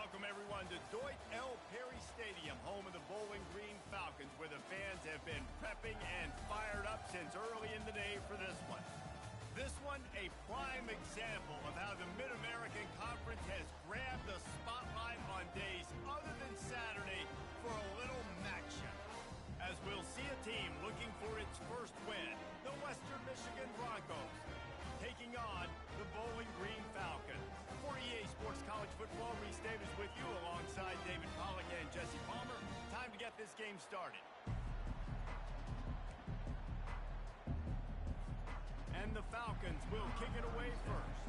Welcome, everyone, to Deutsch L. Perry Stadium, home of the Bowling Green Falcons, where the fans have been prepping and fired up since early in the day for this one. This one, a prime example of how the Mid-American Conference has grabbed the spotlight on days other than Saturday for a little action. As we'll see a team looking for its first win, the Western Michigan Broncos, taking on the Bowling Green Falcons. For EA Sports College Football, Reese Davis with you alongside David Pollack and Jesse Palmer. Time to get this game started. And the Falcons will kick it away first.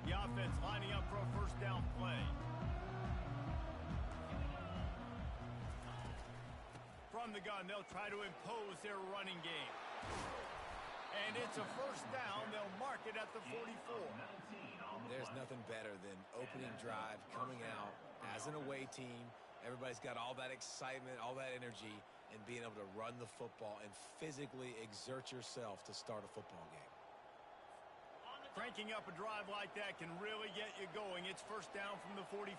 The offense lining up for a first down play. From the gun, they'll try to impose their running game. And it's a first down. They'll mark it at the 44. There's nothing better than opening drive, coming out as an away team. Everybody's got all that excitement, all that energy, and being able to run the football and physically exert yourself to start a football game. Cranking up a drive like that can really get you going. It's first down from the 44.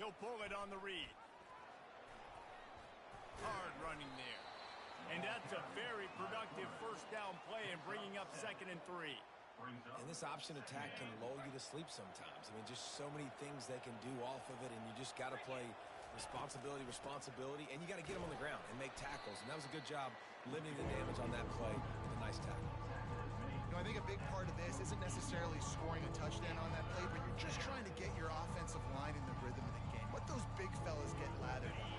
He'll pull it on the read. Hard running there. And that's a very productive first down play and bringing up 2nd and 3. And this option attack can lull you to sleep sometimes. I mean, just so many things they can do off of it, and you just got to play responsibility, and you got to get them on the ground and make tackles. And that was a good job limiting the damage on that play with a nice tackle. You know, I think a big part of this isn't necessarily scoring a touchdown on that play, but you're just trying to get your offensive line in the rhythm of the game. Let those big fellas get lathered on.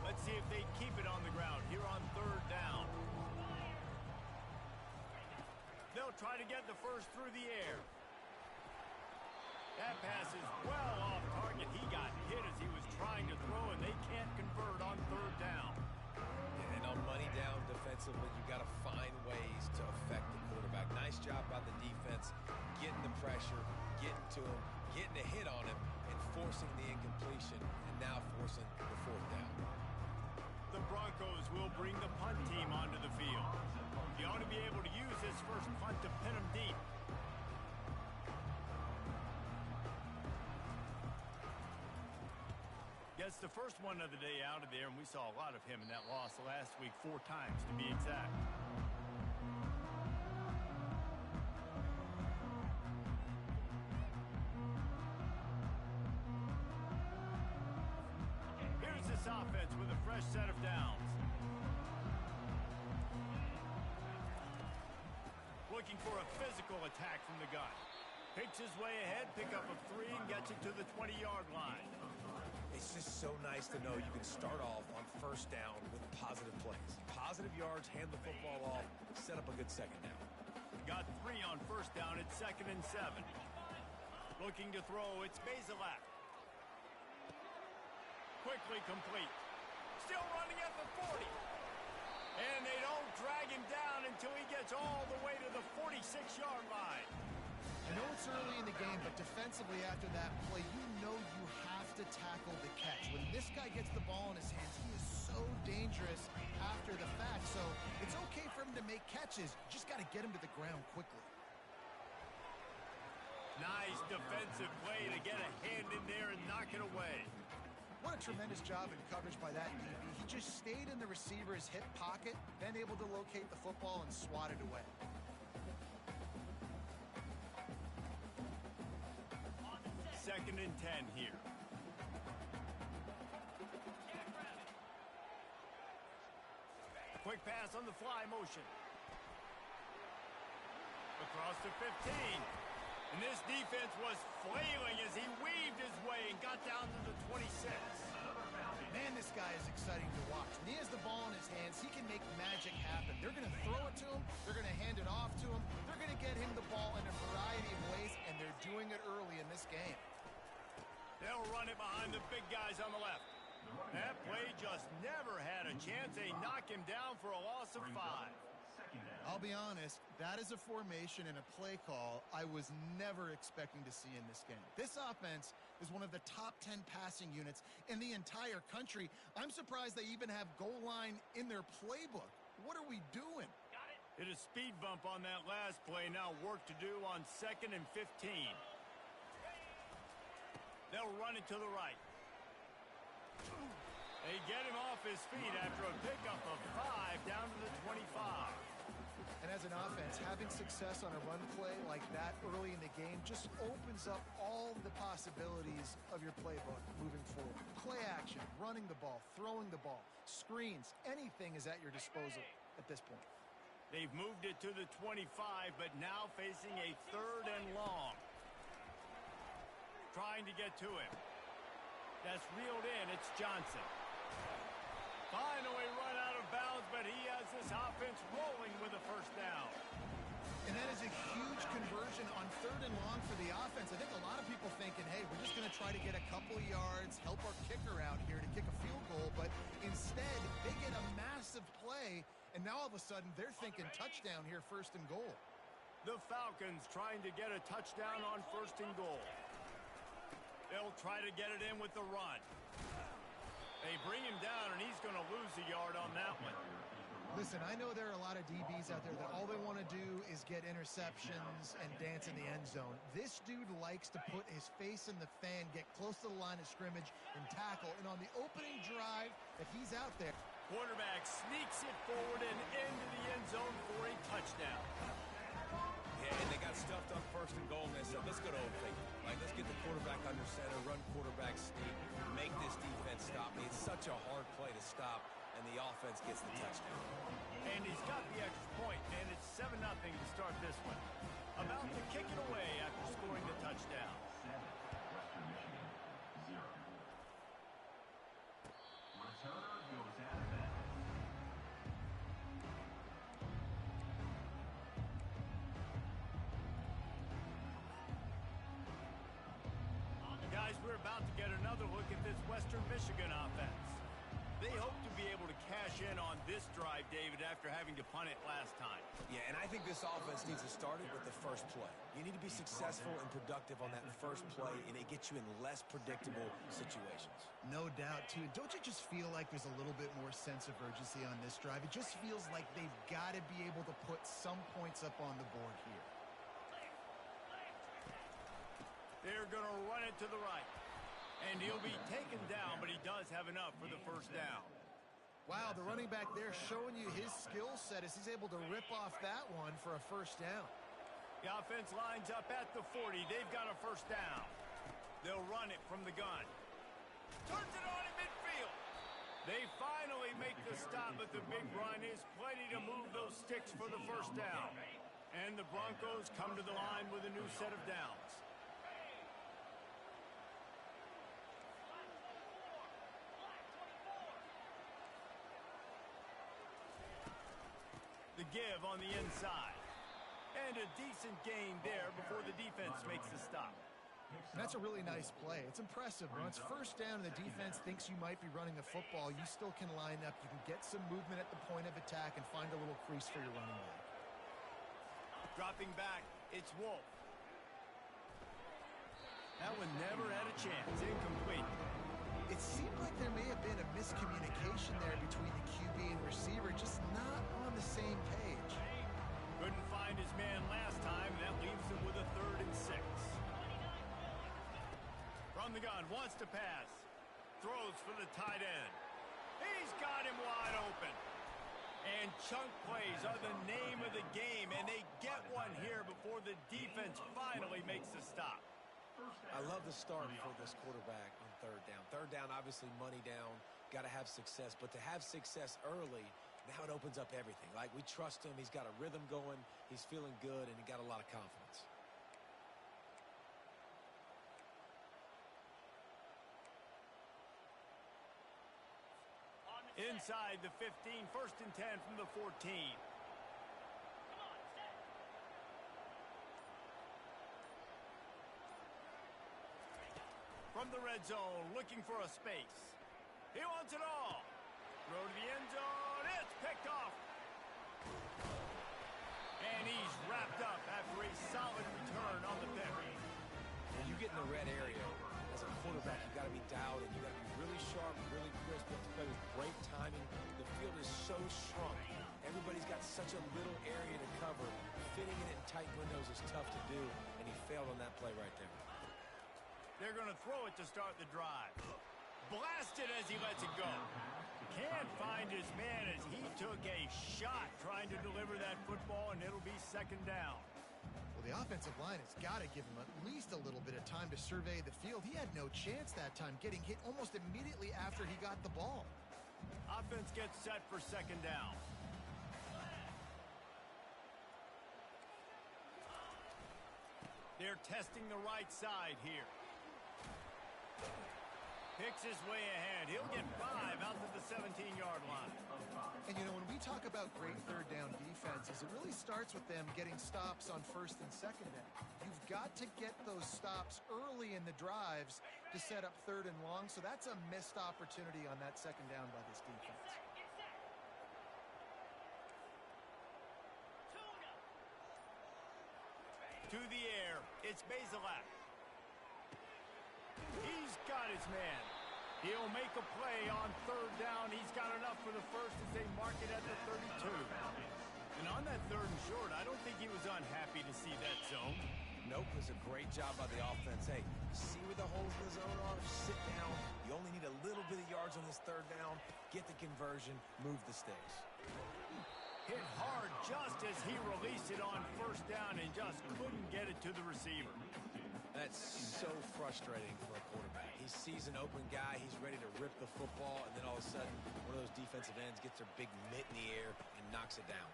Let's see if they keep it on the ground here on 3rd down. They'll try to get the first through the air. That pass is well off target. He got hit as he was trying to throw, and they can't convert on 3rd down. And on money down defensively, you got to find ways to affect the quarterback. Nice job by the defense, getting the pressure, getting to him, getting a hit on him, and forcing the incompletion, and now forcing the 4th down. The Broncos will bring the punt team onto the field. You ought to be able to use this first punt to pin them deep. Gets the first one of the day out of there, and we saw a lot of him in that loss last week, 4 times to be exact. Here's this offense with a fresh set of downs. Looking for a physical attack from the gun. Picks his way ahead, pick up a 3, and gets it to the 20-yard line. It's just so nice to know you can start off on first down with positive plays. Positive yards, hand the football off, set up a good 2nd down. Got 3 on first down at 2nd and 7. Looking to throw, it's Bazelak. Quickly complete. Still running at the 40. And they don't drag him down until he gets all the way to the 46-yard line. I know it's early in the game, but defensively after that play, you know you have to tackle the catch. When this guy gets the ball in his hands, he is so dangerous after the fact. So it's okay for him to make catches. You just got to get him to the ground quickly. Nice defensive play to get a hand in there and knock it away. What a tremendous job in coverage by that DB. He just stayed in the receiver's hip pocket, then able to locate the football and swat it away. Second and 10 here. Quick pass on the fly motion. Across the 15. And this defense was flailing as he weaved his way and got down to the 26. Man, this guy is exciting to watch. When he has the ball in his hands, he can make magic happen. They're going to throw it to him. They're going to hand it off to him. They're going to get him the ball in a variety of ways, and they're doing it early in this game. They'll run it behind the big guys on the left. That play just never had a chance. They knock him down for a loss of 5. I'll be honest, that is a formation and a play call I was never expecting to see in this game. This offense is one of the top 10 passing units in the entire country. I'm surprised they even have goal line in their playbook. What are we doing? Hit a speed bump on that last play. Now work to do on 2nd and 15. They'll run it to the right. They get him off his feet after a pickup of 5 down to the 25. And as an offense, having success on a run play like that early in the game just opens up all the possibilities of your playbook moving forward. Play action, running the ball, throwing the ball, screens, anything is at your disposal at this point. They've moved it to the 25, but now facing a 3rd and long. Trying to get to him. That's reeled in. It's Johnson. Finally run out of bounds, but he has this offense rolling with a first down. And that is a huge conversion on 3rd and long for the offense. I think a lot of people thinking, hey, we're just going to try to get a couple yards, help our kicker out here to kick a field goal. But instead, they get a massive play, and now all of a sudden they're thinking touchdown here, 1st and goal. The Falcons trying to get a touchdown on 1st and goal. They'll try to get it in with the run. They bring him down, and he's going to lose a yard on that one. Listen, I know there are a lot of DBs out there that all they want to do is get interceptions and dance in the end zone. This dude likes to put his face in the fan, get close to the line of scrimmage, and tackle. And on the opening drive, if he's out there. Quarterback sneaks it forward and into the end zone for a touchdown. Yeah, and they got stuffed on 1st and goal, and they said, let's go to open. Like, let's get the quarterback under center, run quarterback sneak, make this defense stop me. It's such a hard play to stop, and the offense gets the touchdown. And he's got the extra point, and it's 7-0 to start this one. About to kick it away after scoring the touchdown. Returner goes out of bounds. Guys, we're about to get another look at this Western Michigan offense. They hope to be able to cash in on this drive, David, after having to punt it last time. Yeah, and I think this offense needs to start it with the first play. You need to be successful and productive on that first play, and it gets you in less predictable situations. No doubt, too. Don't you just feel like there's a little bit more sense of urgency on this drive? It just feels like they've got to be able to put some points up on the board here. They're going to run it to the right. And he'll be taken down, but he does have enough for the first down. Wow, the running back there showing you his skill set as he's able to rip off that one for a first down. The offense lines up at the 40. They've got a first down. They'll run it from the gun. Turns it on in midfield. They finally make the stop, but the big run is plenty to move those sticks for the first down. And the Broncos come to the line with a new set of downs. The give on the inside. And a decent gain there before the defense makes the stop. And that's a really nice play. It's impressive. When it's first down and the defense thinks you might be running the football, you still can line up. You can get some movement at the point of attack and find a little crease for your running back. Dropping back, it's Wolf. That one never had a chance. Incomplete. It seemed like there may have been a miscommunication there between the QB and receiver, just not on the same page. Couldn't find his man last time. That leaves him with a 3rd and 6. From the gun, wants to pass. Throws for the tight end. He's got him wide open. And chunk plays are the name of the game, and they get one here before the defense finally makes a stop. I love the start for this quarterback on 3rd down. 3rd down, obviously money down, got to have success. But to have success early, now it opens up everything. Like, we trust him. He's got a rhythm going. He's feeling good, and he got a lot of confidence. Inside the 15, 1st and 10 from the 14. From the red zone, looking for a space. He wants it all. Throw to the end zone. It's picked off. a red area, as a quarterback, you got to be dialed in. You got to be really sharp, really crisp. You have to play with great timing. The field is so shrunk. Everybody's got such a little area to cover. Fitting it in tight windows is tough to do, and he failed on that play right there. They're going to throw it to start the drive. Blasted as he lets it go. Can't find his man as he took a shot trying to deliver that football, and it'll be second down. Well, the offensive line has got to give him at least a little bit of time to survey the field. He had no chance that time, getting hit almost immediately after he got the ball. Offense gets set for second down. They're testing the right side here. Picks his way ahead. He'll get 5 out to the 17-yard line. And, you know, when we talk about great third down defenses, it really starts with them getting stops on first and second down. You've got to get those stops early in the drives to set up third and long, so that's a missed opportunity on that second down by this defense. To the air, it's Bazelak. He's got his man. He'll make a play on third down. He's got enough for the first as they mark it at the 32. And on that third and short, I don't think he was unhappy to see that zone. Nope, it was a great job by the offense. Hey, see where the holes in the zone are? Sit down. You only need a little bit of yards on this third down. Get the conversion. Move the sticks. Hit hard just as he released it on first down and just couldn't get it to the receiver. That's so frustrating for a quarterback. He sees an open guy, he's ready to rip the football, and then all of a sudden, one of those defensive ends gets their big mitt in the air and knocks it down.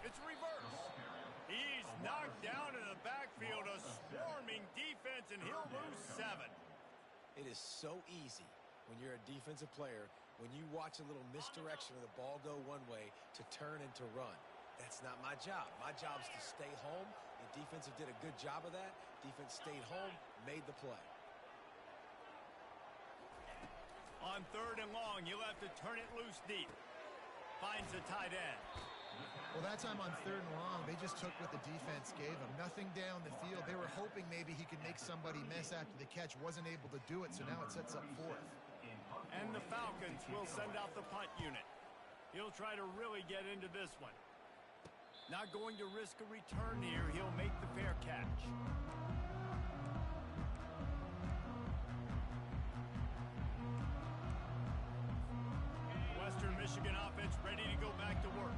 It's reverse. He's knocked down in the backfield, a swarming defense, and he'll lose 7. It is so easy when you're a defensive player, when you watch a little misdirection of the ball go one way, to turn and to run. That's not my job. My job is to stay home. The defensive did a good job of that. Defense stayed home, made the play. On third and long, you'll have to turn it loose deep. Finds the tight end. Well, that time on third and long, they just took what the defense gave him. Nothing down the field. They were hoping maybe he could make somebody miss after the catch. Wasn't able to do it, so now it sets up fourth. And the Falcons will send out the punt unit. He'll try to really get into this one. Not going to risk a return here. He'll make the fair catch. Western Michigan offense ready to go back to work.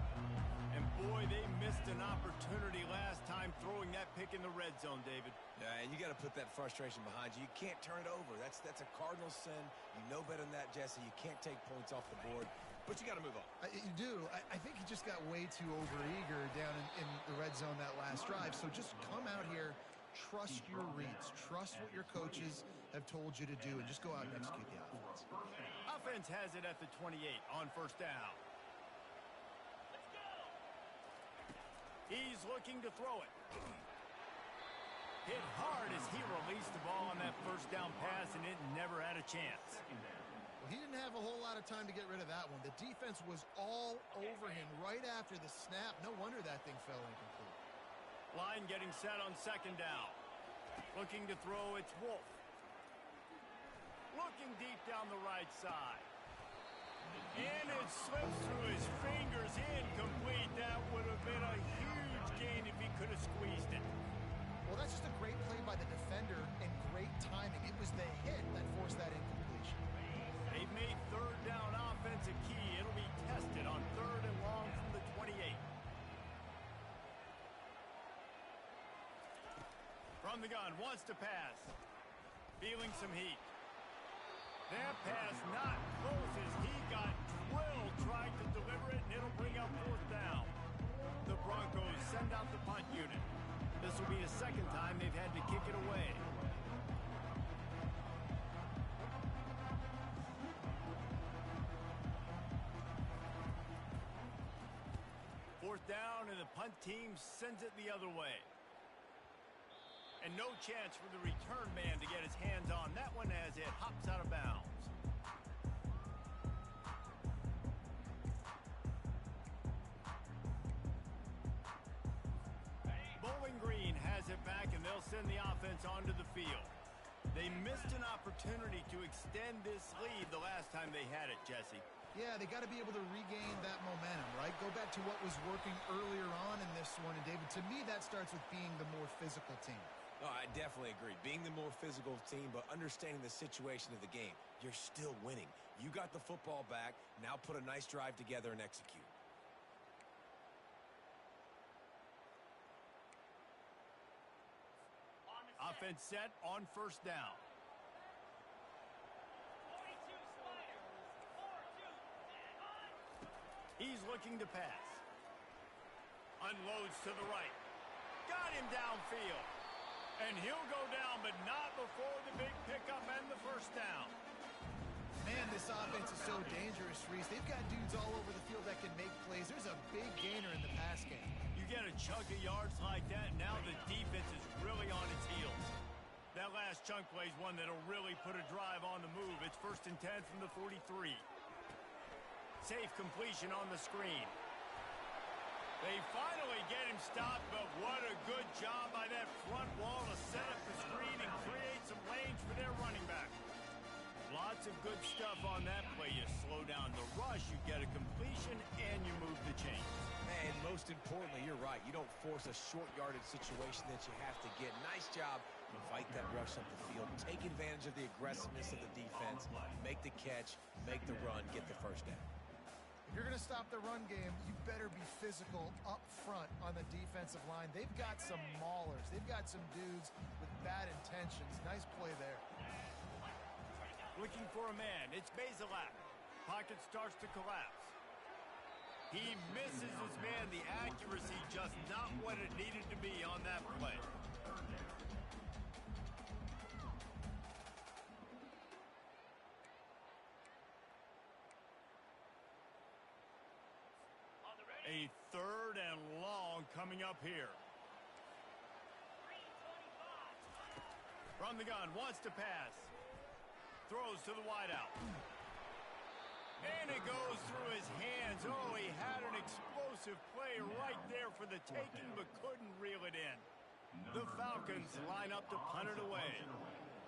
And boy, they missed an opportunity last time throwing that pick in the red zone, David. Yeah, and you got to put that frustration behind you. You can't turn it over. That's a cardinal sin. You know better than that, Jesse. You can't take points off the board. But you got to move on. You do. I think he just got way too overeager down in the red zone that last drive. So just come out here, trust your reads, trust what your coaches have told you to do, and just go out and execute the offense. Offense has it at the 28 on first down. He's looking to throw it. Hit hard as he released the ball on that first down pass, and it never had a chance. Well, he didn't have a whole lot of time to get rid of that one. The defense was all over him right after the snap. No wonder that thing fell incomplete. Line getting set on second down. Looking to throw, it's Wolf. Looking deep down the right side. And it slips through his fingers, incomplete. That would have been a huge gain if he could have squeezed it. Well, that's just a great play by the defender and great timing. It was the hit that forced that incompletion. They've made third down offense a key. It'll be tested on third and long from the 28. From the gun, wants to pass. Feeling some heat. That pass not close as he got drilled trying to deliver it, and it'll bring up fourth down. The Broncos send out the punt unit. This will be the second time they've had to kick it away. Fourth down, and the punt team sends it the other way. And no chance for the return man to get his hands on that one as it hops out of bounds. Bowling Green has it back, and they'll send the offense onto the field. They missed an opportunity to extend this lead the last time they had it, Jesse. Yeah, they got to be able to regain that momentum, right? Go back to what was working earlier on in this one. And, David, to me, that starts with being the more physical team. Oh, I definitely agree. Being the more physical team, but understanding the situation of the game. You're still winning. You got the football back. Now put a nice drive together and execute. Offense set on first down. He's looking to pass. Unloads to the right. Got him downfield. And he'll go down, but not before the big pickup and the first down. Man, this offense is so dangerous, Reese. They've got dudes all over the field that can make plays. There's a big gainer in the pass game. You get a chunk of yards like that, and now the defense is really on its heels. That last chunk play is one that'll really put a drive on the move. It's 1st and 10 from the 43. Safe completion on the screen. They finally get him stopped, but what a good job by that front wall to set up the screen and create some lanes for their running back. Lots of good stuff on that play. You slow down the rush, you get a completion, and you move the chains. And most importantly, you're right. You don't force a short yardage situation that you have to get. Nice job. Invite that rush up the field. Take advantage of the aggressiveness of the defense. Make the catch. Make the run. Get the first down. If you're going to stop the run game, you better be physical up front on the defensive line. They've got some maulers. They've got some dudes with bad intentions. Nice play there. Looking for a man. It's Bazelak. Pocket starts to collapse. He misses his man. The accuracy just not what it needed to be on that play. A 3rd and long coming up here. From the gun, wants to pass. Throws to the wideout. And it goes through his hands. Oh, he had an explosive play right there for the taking, but couldn't reel it in. The Falcons line up to punt it away.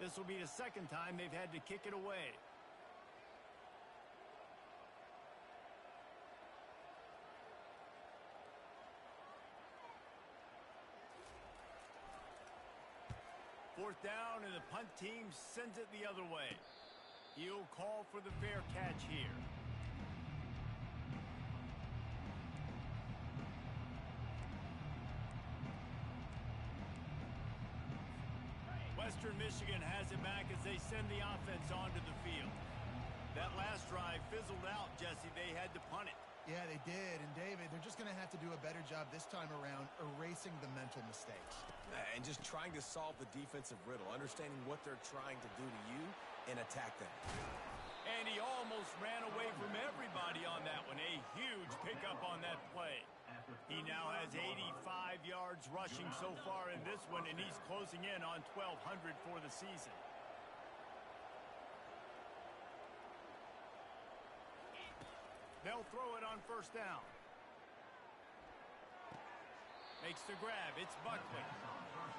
This will be the 2nd time they've had to kick it away. Fourth down, and the punt team sends it the other way. He'll call for the fair catch here. Western Michigan has it back as they send the offense onto the field. That last drive fizzled out, Jesse. They had to punt it. Yeah, they did. And, David, they're just going to have to do a better job this time around erasing the mental mistakes. And just trying to solve the defensive riddle, understanding what they're trying to do to you and attack them. And he almost ran away from everybody on that one. A huge pickup on that play. He now has 85 yards rushing so far in this one, and he's closing in on 1,200 for the season. They'll throw it on first down. Makes the grab. It's Buckley.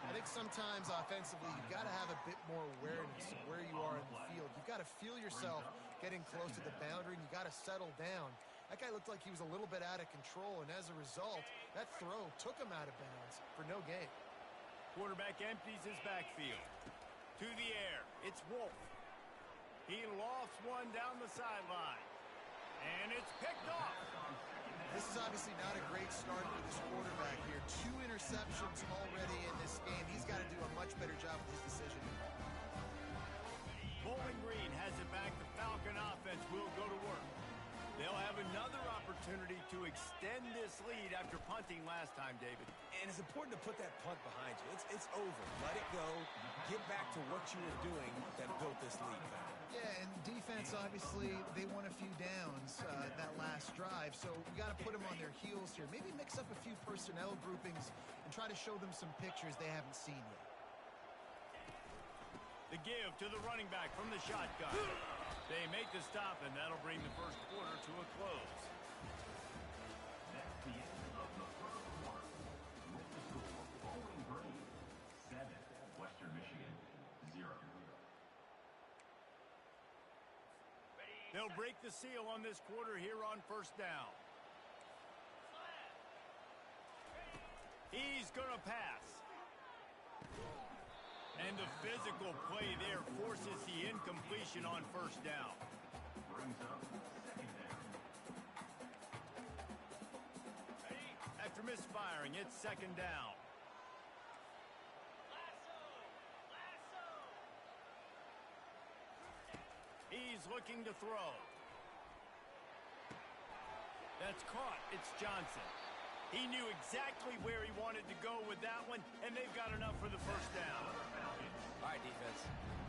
I think sometimes offensively you've got to have a bit more awareness of where you are in the field. You've got to feel yourself getting close to the boundary, and you've got to settle down. That guy looked like he was a little bit out of control, and as a result, that throw took him out of bounds for no gain. Quarterback empties his backfield. To the air. It's Wolf. He lofts one down the sideline. And it's picked off. This is obviously not a great start for this quarterback here. 2 interceptions already in this game. He's got to do a much better job with his decision. Bowling Green has it back. The Falcon offense will go to work. They'll have another opportunity to extend this lead after punting last time, David. And it's important to put that punt behind you. It's over. Let it go. Get back to what you were doing that built this lead. Yeah, and defense, obviously, they won a few downs that last drive, so you got to put them on their heels here. Maybe mix up a few personnel groupings and try to show them some pictures they haven't seen yet. The give to the running back from the shotgun. They make the stop, and that'll bring the first quarter to a close. That's the end of the first quarter. With the score, Bowling Green 7, They'll break the seal on this quarter here on first down. He's going to pass. And the physical play there forces the incompletion on first down. Brings up second down. After misfiring, it's second down. He's looking to throw. That's caught. It's Johnson. He knew exactly where he wanted to go with that one, and they've got enough for the first down. All right, defense.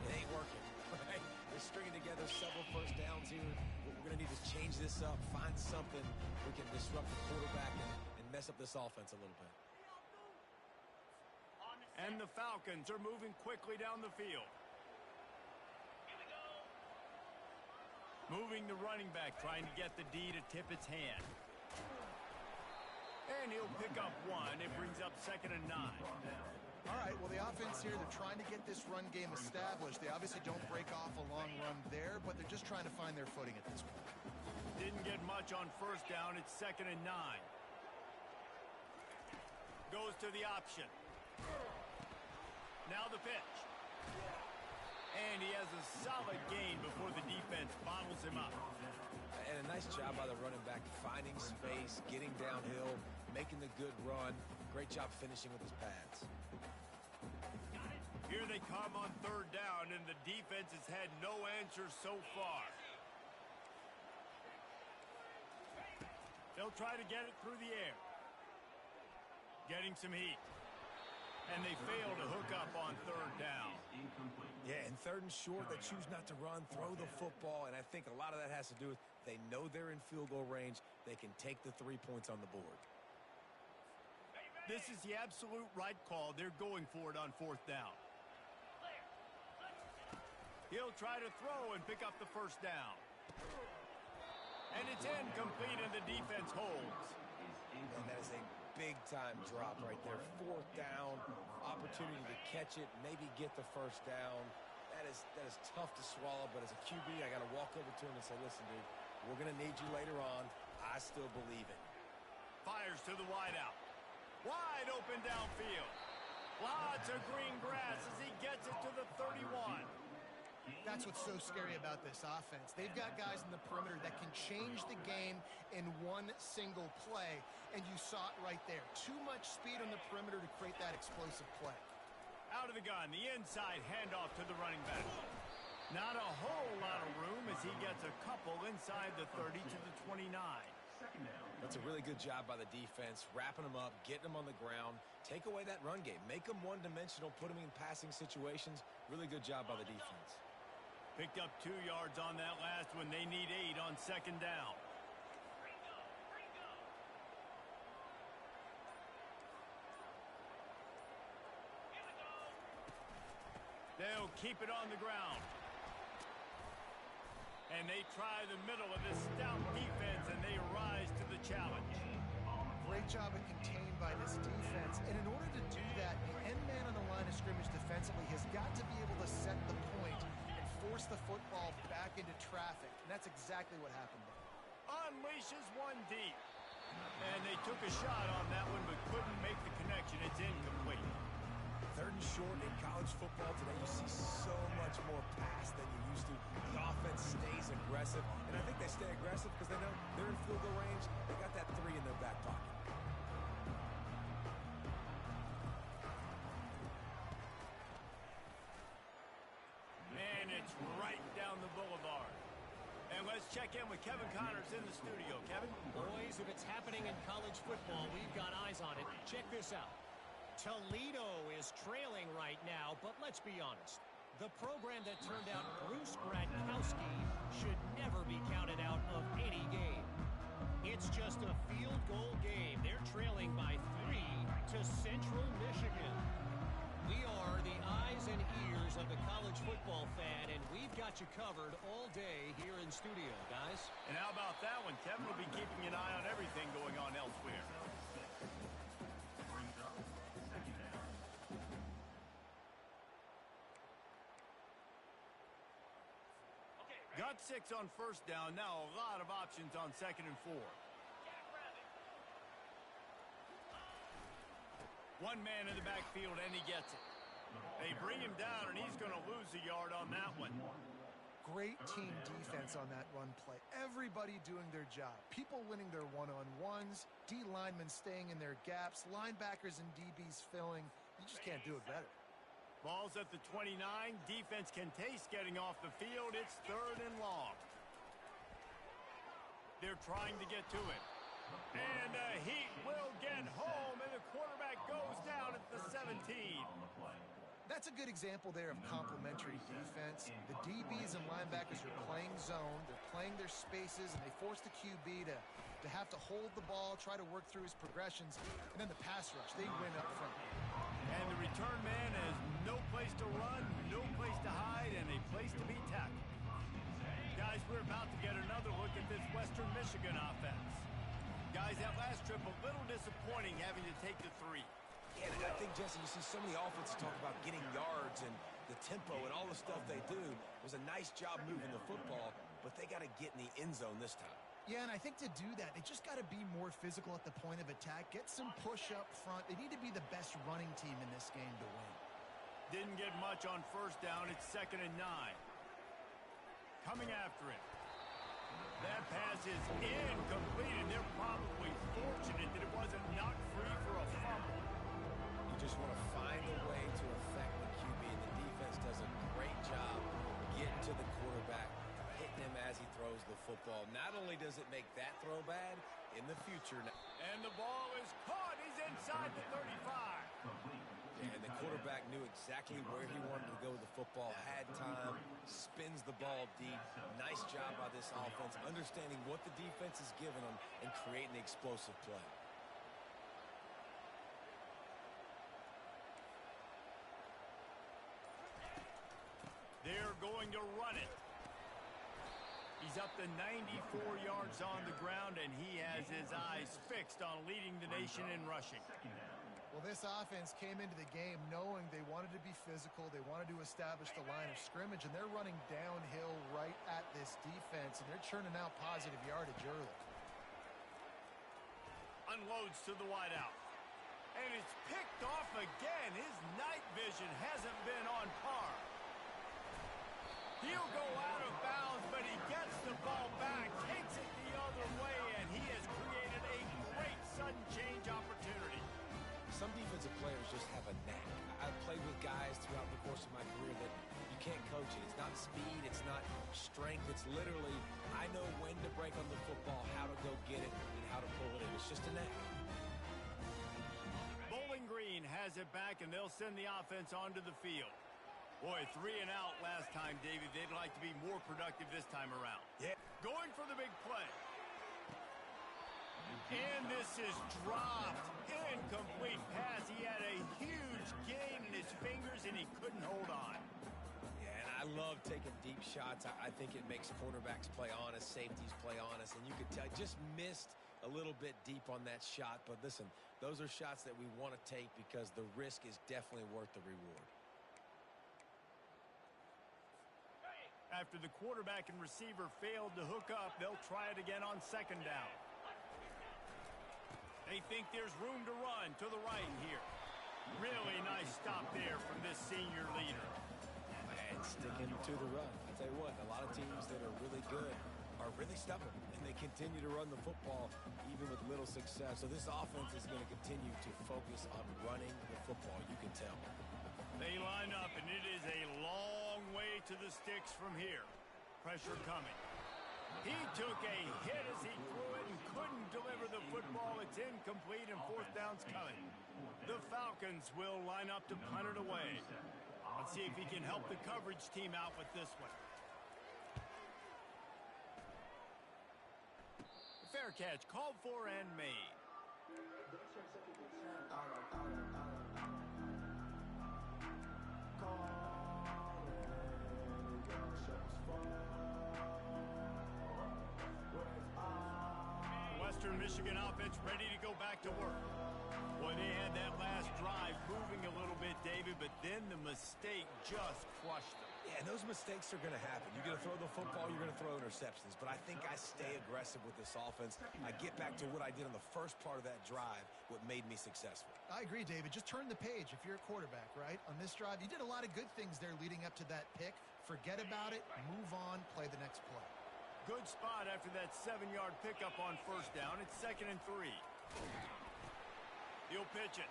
It ain't working. Right? They're stringing together several first downs here. We're going to need to change this up, find something we can disrupt the quarterback and mess up this offense a little bit. And the Falcons are moving quickly down the field. Moving the running back, trying to get the D to tip its hand. And he'll pick up one. It brings up 2nd and 9. All right, well, the offense here, they're trying to get this run game established. They obviously don't break off a long run there, but they're just trying to find their footing at this point. Didn't get much on first down. It's 2nd and 9. Goes to the option. Now the pitch. And he has a solid gain before the defense bottles him up. And a nice job by the running back, finding space, getting downhill, making the good run. Great job finishing with his pads. Here they come on 3rd down, and the defense has had no answers so far. They'll try to get it through the air. Getting some heat. And they fail to hook up on 3rd down. Yeah, and 3rd and short, they choose not to run, throw the football, and I think a lot of that has to do with they know they're in field goal range. They can take the 3 points on the board. This is the absolute right call. They're going for it on 4th down. He'll try to throw and pick up the first down. And it's incomplete, and the defense holds. And that is a big-time drop right there. 4th down, opportunity to catch it, maybe get the first down. That is tough to swallow, but as a QB, I got to walk over to him and say, listen, dude, we're going to need you later on. I still believe it. Fires to the wideout. Wide open downfield. Lots of green grass as he gets it to the 31. That's what's so scary about this offense. They've got guys in the perimeter that can change the game in one single play, and you saw it right there. Too much speed on the perimeter to create that explosive play. Out of the gun, the inside handoff to the running back. Not a whole lot of room as he gets a couple inside the 30 to the 29. That's a really good job by the defense, wrapping them up, getting them on the ground, take away that run game, make them one-dimensional, put them in passing situations. Really good job by the defense. Picked up 2 yards on that last one. They need 8 on 2nd down. They'll keep it on the ground. And they try the middle of this stout defense, and they rise to the challenge. Great job of contained by this defense. And in order to do that, the end man on the line of scrimmage defensively has got to be able to set the point and force the football back into traffic. And that's exactly what happened there. Unleashes one deep. And they took a shot on that one, but couldn't make the connection. It's incomplete. 3rd and short in college football today, you see so much more pass than you used to. The offense stays aggressive, and I think they stay aggressive because they know they're in field goal range. They got that 3 in their back pocket. Man, it's right down the boulevard. And let's check in with Kevin Connors in the studio. Kevin? Boys, if it's happening in college football, we've got eyes on it. Check this out. Toledo is trailing right now, but let's be honest. The program that turned out Bruce Gradkowski should never be counted out of any game. It's just a field goal game. They're trailing by 3 to Central Michigan. We are the eyes and ears of the college football fan, and we've got you covered all day here in studio, guys. And how about that one? Kevin will be keeping an eye on everything going on elsewhere. Got 6 on first down. Now a lot of options on 2nd and 4. One man in the backfield, and he gets it. They bring him down, and he's going to lose a yard on that one. Great team defense on that run play. Everybody doing their job. People winning their one-on-ones, D linemen staying in their gaps, linebackers and DBs filling. You just can't do it better. Ball's at the 29. Defense can taste getting off the field. It's 3rd and long. They're trying to get to it. And the Heat will get home, and the quarterback goes down at the 17. That's a good example there of complementary defense. The DBs and linebackers are playing zone. They're playing their spaces, and they force the QB to have to hold the ball, try to work through his progressions, and then the pass rush. They win up front. And the return man has no place to run, no place to hide, and a place to be tackled. Guys, we're about to get another look at this Western Michigan offense. Guys, that last trip a little disappointing having to take the 3. Yeah, and I think, Jesse, you see so many offenses talk about getting yards and the tempo and all the stuff they do. It was a nice job moving the football, but they got to get in the end zone this time. Yeah, and I think to do that, they just got to be more physical at the point of attack, get some push up front. They need to be the best running team in this game to win. Didn't get much on first down. It's 2nd and 9. Coming after it. That pass is incomplete, and they're probably fortunate that it wasn't knocked free for a fumble. You just want to find a way to affect the QB, and the defense does a great job getting to the quarterback, hitting him as he throws the football. Not only does it make that throw bad, in the future. And the ball is caught. He's inside the 35. And the quarterback knew exactly where he wanted to go with the football, had time, spins the ball deep. Nice job by this offense, understanding what the defense is giving them and creating the explosive play. They're going to run it. He's up to 94 yards on the ground, and he has his eyes fixed on leading the nation in rushing. Well, this offense came into the game knowing they wanted to be physical, they wanted to establish the line of scrimmage, and they're running downhill right at this defense, and they're churning out positive yardage early. Unloads to the wideout. And it's picked off again. His night vision hasn't been on par. He'll go out of bounds, but he gets the ball back, takes it the other way, and he has created a great sudden change opportunity. Some defensive players just have a knack. I've played with guys throughout the course of my career that you can't coach it. It's not speed, it's not strength. It's literally, I know when to break on the football, how to go get it, and how to pull it in. It's just a knack. Bowling Green has it back, and they'll send the offense onto the field. Boy, 3 and out last time, David. They'd like to be more productive this time around. Yeah. Going for the big play. And this is dropped. Incomplete pass. He had a huge gain in his fingers, and he couldn't hold on. Yeah, and I love taking deep shots. I think it makes cornerbacks play honest, safeties play honest, and you could tell just missed a little bit deep on that shot. But listen, those are shots that we want to take because the risk is definitely worth the reward. After the quarterback and receiver failed to hook up, they'll try it again on 2nd down. They think there's room to run to the right here. Really nice stop there from this senior leader. And sticking to the run. I tell you what, a lot of teams that are really good are really stubborn, and they continue to run the football even with little success. So this offense is going to continue to focus on running the football, you can tell. They line up, and it is a long way to the sticks from here. Pressure coming. He took a hit as he threw it and couldn't deliver the football. It's incomplete, and 4th down's coming. The Falcons will line up to punt it away. Let's see if he can help the coverage team out with this one. Fair catch, called for and made. Western Michigan offense ready to go back to work. Boy, they had that last drive moving a little bit, David, but then the mistake just crushed them. Yeah, and those mistakes are going to happen. You're going to throw the football, you're going to throw interceptions. But I think I stay aggressive with this offense. I get back to what I did on the first part of that drive, what made me successful. I agree, David. Just turn the page if you're a quarterback, right? On this drive, you did a lot of good things there leading up to that pick. Forget about it, move on, play the next play. Good spot after that 7-yard pickup on first down. It's 2nd and 3. He'll pitch it.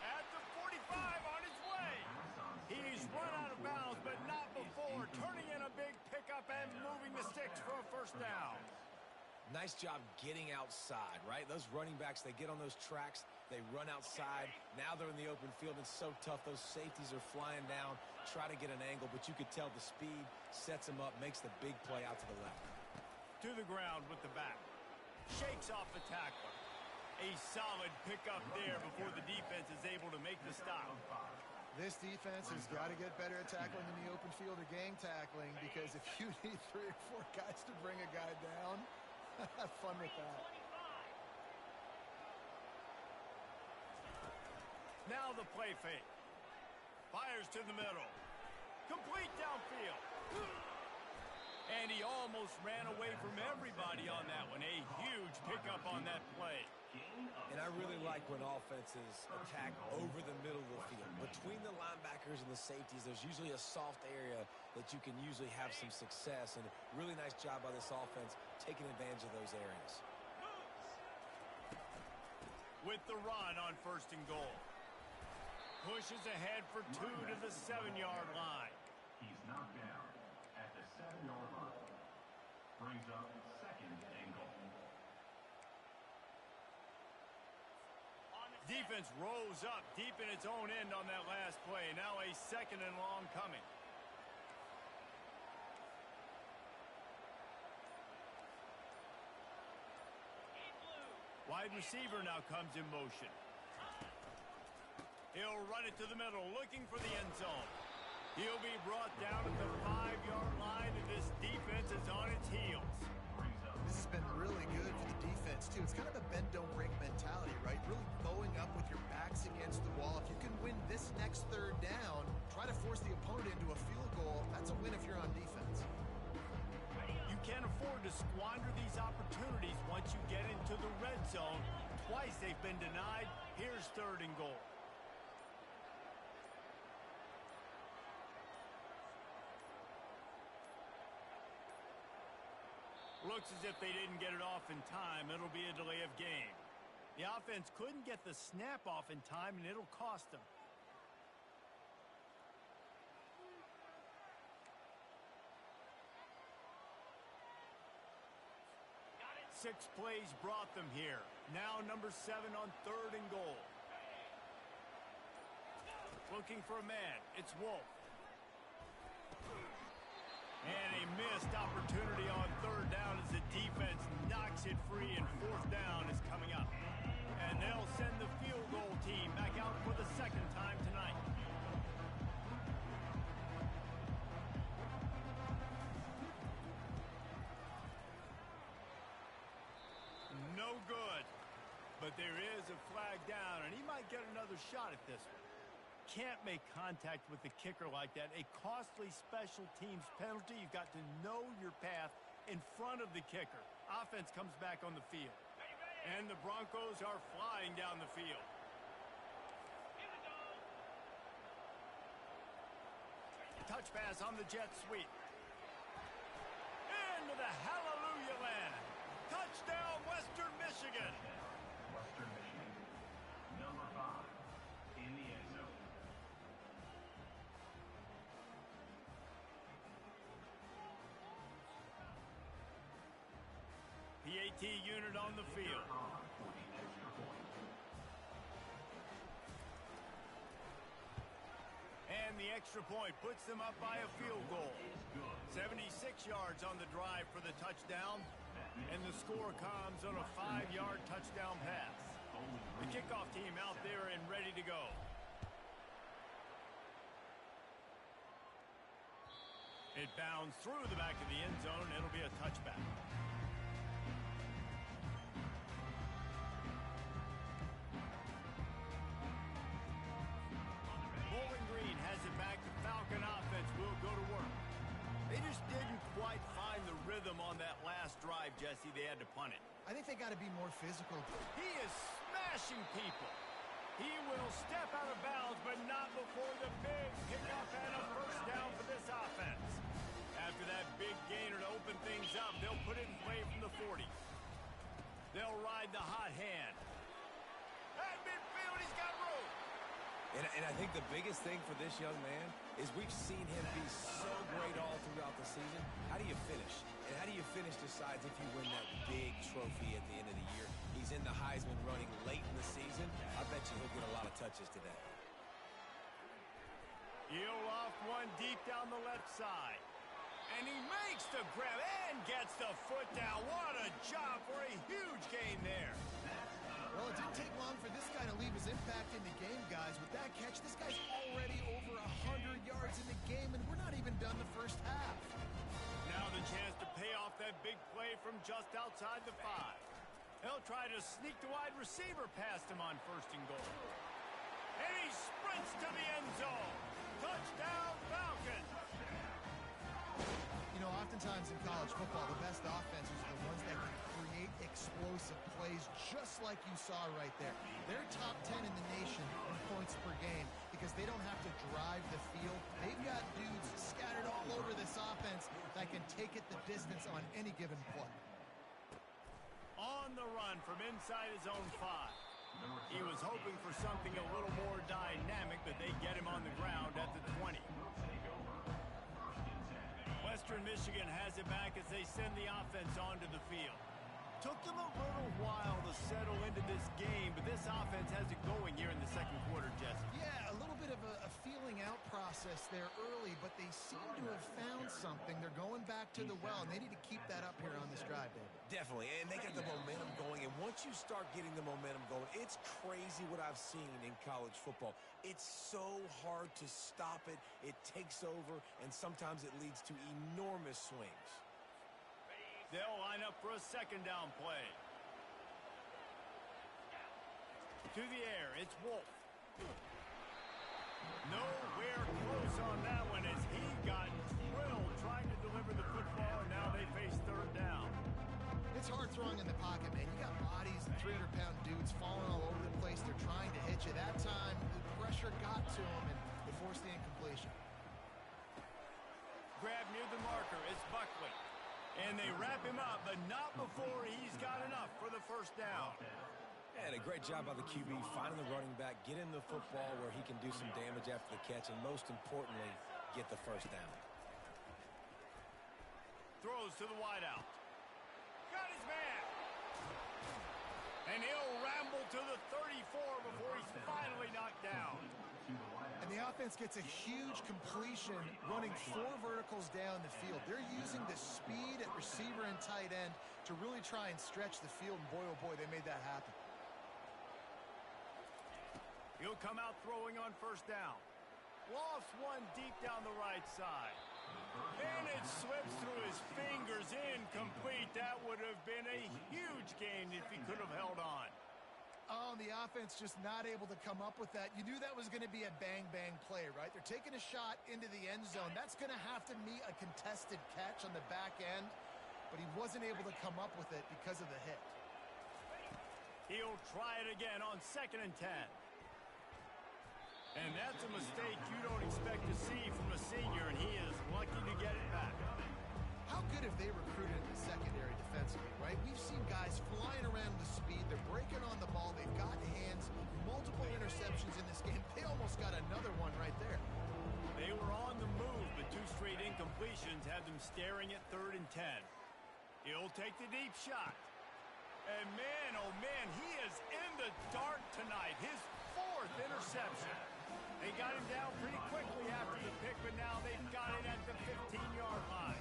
At the 45 on his way. He's run out of bounds, but not before turning in a big pickup and moving the sticks for a first down. Nice job getting outside, right? Those running backs, they get on those tracks, they run outside. Now they're in the open field. It's so tough. Those safeties are flying down, try to get an angle, but you could tell the speed sets him up, makes the big play out to the left. To the ground with the back. Shakes off the tackler. A solid pickup there before the defense is able to make the stop. This defense has got to get better at tackling in the open field or gang tackling, because if you need 3 or 4 guys to bring a guy down, have fun with that. Now the play fake. Fires to the middle. Complete downfield. And he almost ran away from everybody on that one. A huge pickup on that play. And I really like when offenses attack over the middle of the field. Between the linebackers and the safeties, there's usually a soft area that you can usually have some success. And really nice job by this offense taking advantage of those areas. With the run on 1st and goal. Pushes ahead for 2 to the 7-yard line. He's knocked down at the 7-yard line. Brings up 2nd and goal. Defense rose up deep in its own end on that last play. Now a 2nd and long coming. Wide receiver now comes in motion. He'll run it to the middle, looking for the end zone. He'll be brought down at the 5-yard line, and this defense is on its heels. This has been really good for the defense, too. It's kind of a bend-don't-break mentality, right? Really bowing up with your backs against the wall. If you can win this next 3rd down, try to force the opponent into a field goal. That's a win if you're on defense. You can't afford to squander these opportunities once you get into the red zone. Twice they've been denied. Here's 3rd and goal. Looks as if they didn't get it off in time. It'll be a delay of game. The offense couldn't get the snap off in time, and it'll cost them. Six plays brought them here. Now number 7 on 3rd and goal. Looking for a man. It's Wolf. And a missed opportunity on 3rd down as the defense knocks it free, and 4th down is coming up. And they'll send the field goal team back out for the 2nd time tonight. No good. But there is a flag down, and he might get another shot at this one. Can't make contact with the kicker like that. A costly special teams penalty. You've got to know your path in front of the kicker. Offense comes back on the field. And the Broncos are flying down the field. Touch pass on the jet sweep. Into the hallelujah land. Touchdown, Western Michigan. Western Michigan. Number 5 in the end zone. PAT unit on the field. And the extra point puts them up by a field goal. 76 yards on the drive for the touchdown. And the score comes on a 5-yard touchdown pass. The kickoff team out there and ready to go. It bounds through the back of the end zone. It'll be a touchback. Bowling Green has it back to Falcon They just didn't quite find the rhythm on that last drive, Jesse. They had to punt it. I think they got to be more physical. He is smashing people. He will step out of bounds, but not before the big pickup and a first down for this offense. After that big gainer to open things up, they'll put it in play from the 40. They'll ride the hot hand. At midfield, he's got room. And I think the biggest thing for this young man is we've seen him be so great all throughout the season. How do you finish? And how do you finish decides if you win that big trophy at the end of the year. He's in the Heisman running late in the season. I bet you he'll get a lot of touches today. He'll off one deep down the left side. And he makes the grab and gets the foot down. What a job for a huge gain there. Well, it didn't take long for this guy to leave his impact in the game, guys. With that catch, this guy's already over 100 yards in the game, and we're not even done the first half. Now the chance to pay off that big play from just outside the 5. He'll try to sneak the wide receiver past him on 1st and goal. And he sprints to the end zone. Touchdown, Falcons. You know, oftentimes in college football, the best offenses are the ones that can create explosive plays, just like you saw right there. They're top 10 in the nation in points per game because they don't have to drive the field. They've got dudes scattered all over this offense that can take it the distance on any given play. On the run from inside his own 5. He was hoping for something a little more dynamic, but they get him on the ground at the 20. Western Michigan has it back as they send the offense onto the field. Took them a little while to settle into this game, but this offense has it going here in the second quarter, Jesse. Yeah, a little bit of a feeling out process there early, but they seem to have found something. They're going back to the well, and they need to keep that up here on this drive, David. Definitely, and they get the momentum going, and once you start getting the momentum going, it's crazy what I've seen in college football. It's so hard to stop it. It takes over, and sometimes it leads to enormous swings. They'll line up for a second down play. To the air, it's Wolf. Nowhere close on that one as he got drilled trying to deliver the football, and now they face 3rd down. It's hard throwing in the pocket, man. You got bodies and 300-pound dudes falling all over the place. They're trying to hit you. That time, the pressure got to him, and they forced the incompletion. Grab near the marker, it's Buckley. And they wrap him up, but not before he's got enough for the first down. And a great job by the QB finding the running back, get him the football where he can do some damage after the catch, and most importantly, get the first down. Throws to the wideout. Got his man. And he'll ramble to the 34 before he's finally knocked down. And the offense gets a huge completion running 4 verticals down the field. They're using the speed at receiver and tight end to really try and stretch the field, and boy, oh boy, they made that happen. He'll come out throwing on 1st down. Lofts one deep down the right side. And it slips through his fingers, incomplete. That would have been a huge gain if he could have held on. Oh, the offense just not able to come up with that. You knew that was going to be a bang-bang play, right? They're taking a shot into the end zone. That's going to have to meet a contested catch on the back end, but he wasn't able to come up with it because of the hit. He'll try it again on 2nd and 10. And that's a mistake you don't expect to see from a senior, and he is lucky to get it back. How good have they recruited in the secondary defensively, right? We've seen guys flying around with speed. They're breaking on the ball. They've got hands. Multiple interceptions in this game. They almost got another one right there. They were on the move, but 2 straight incompletions had them staring at 3rd and 10. He'll take the deep shot. And man, oh man, he is in the dark tonight. His 4th interception. They got him down pretty quickly after the pick, but now they've got it at the 15-yard line.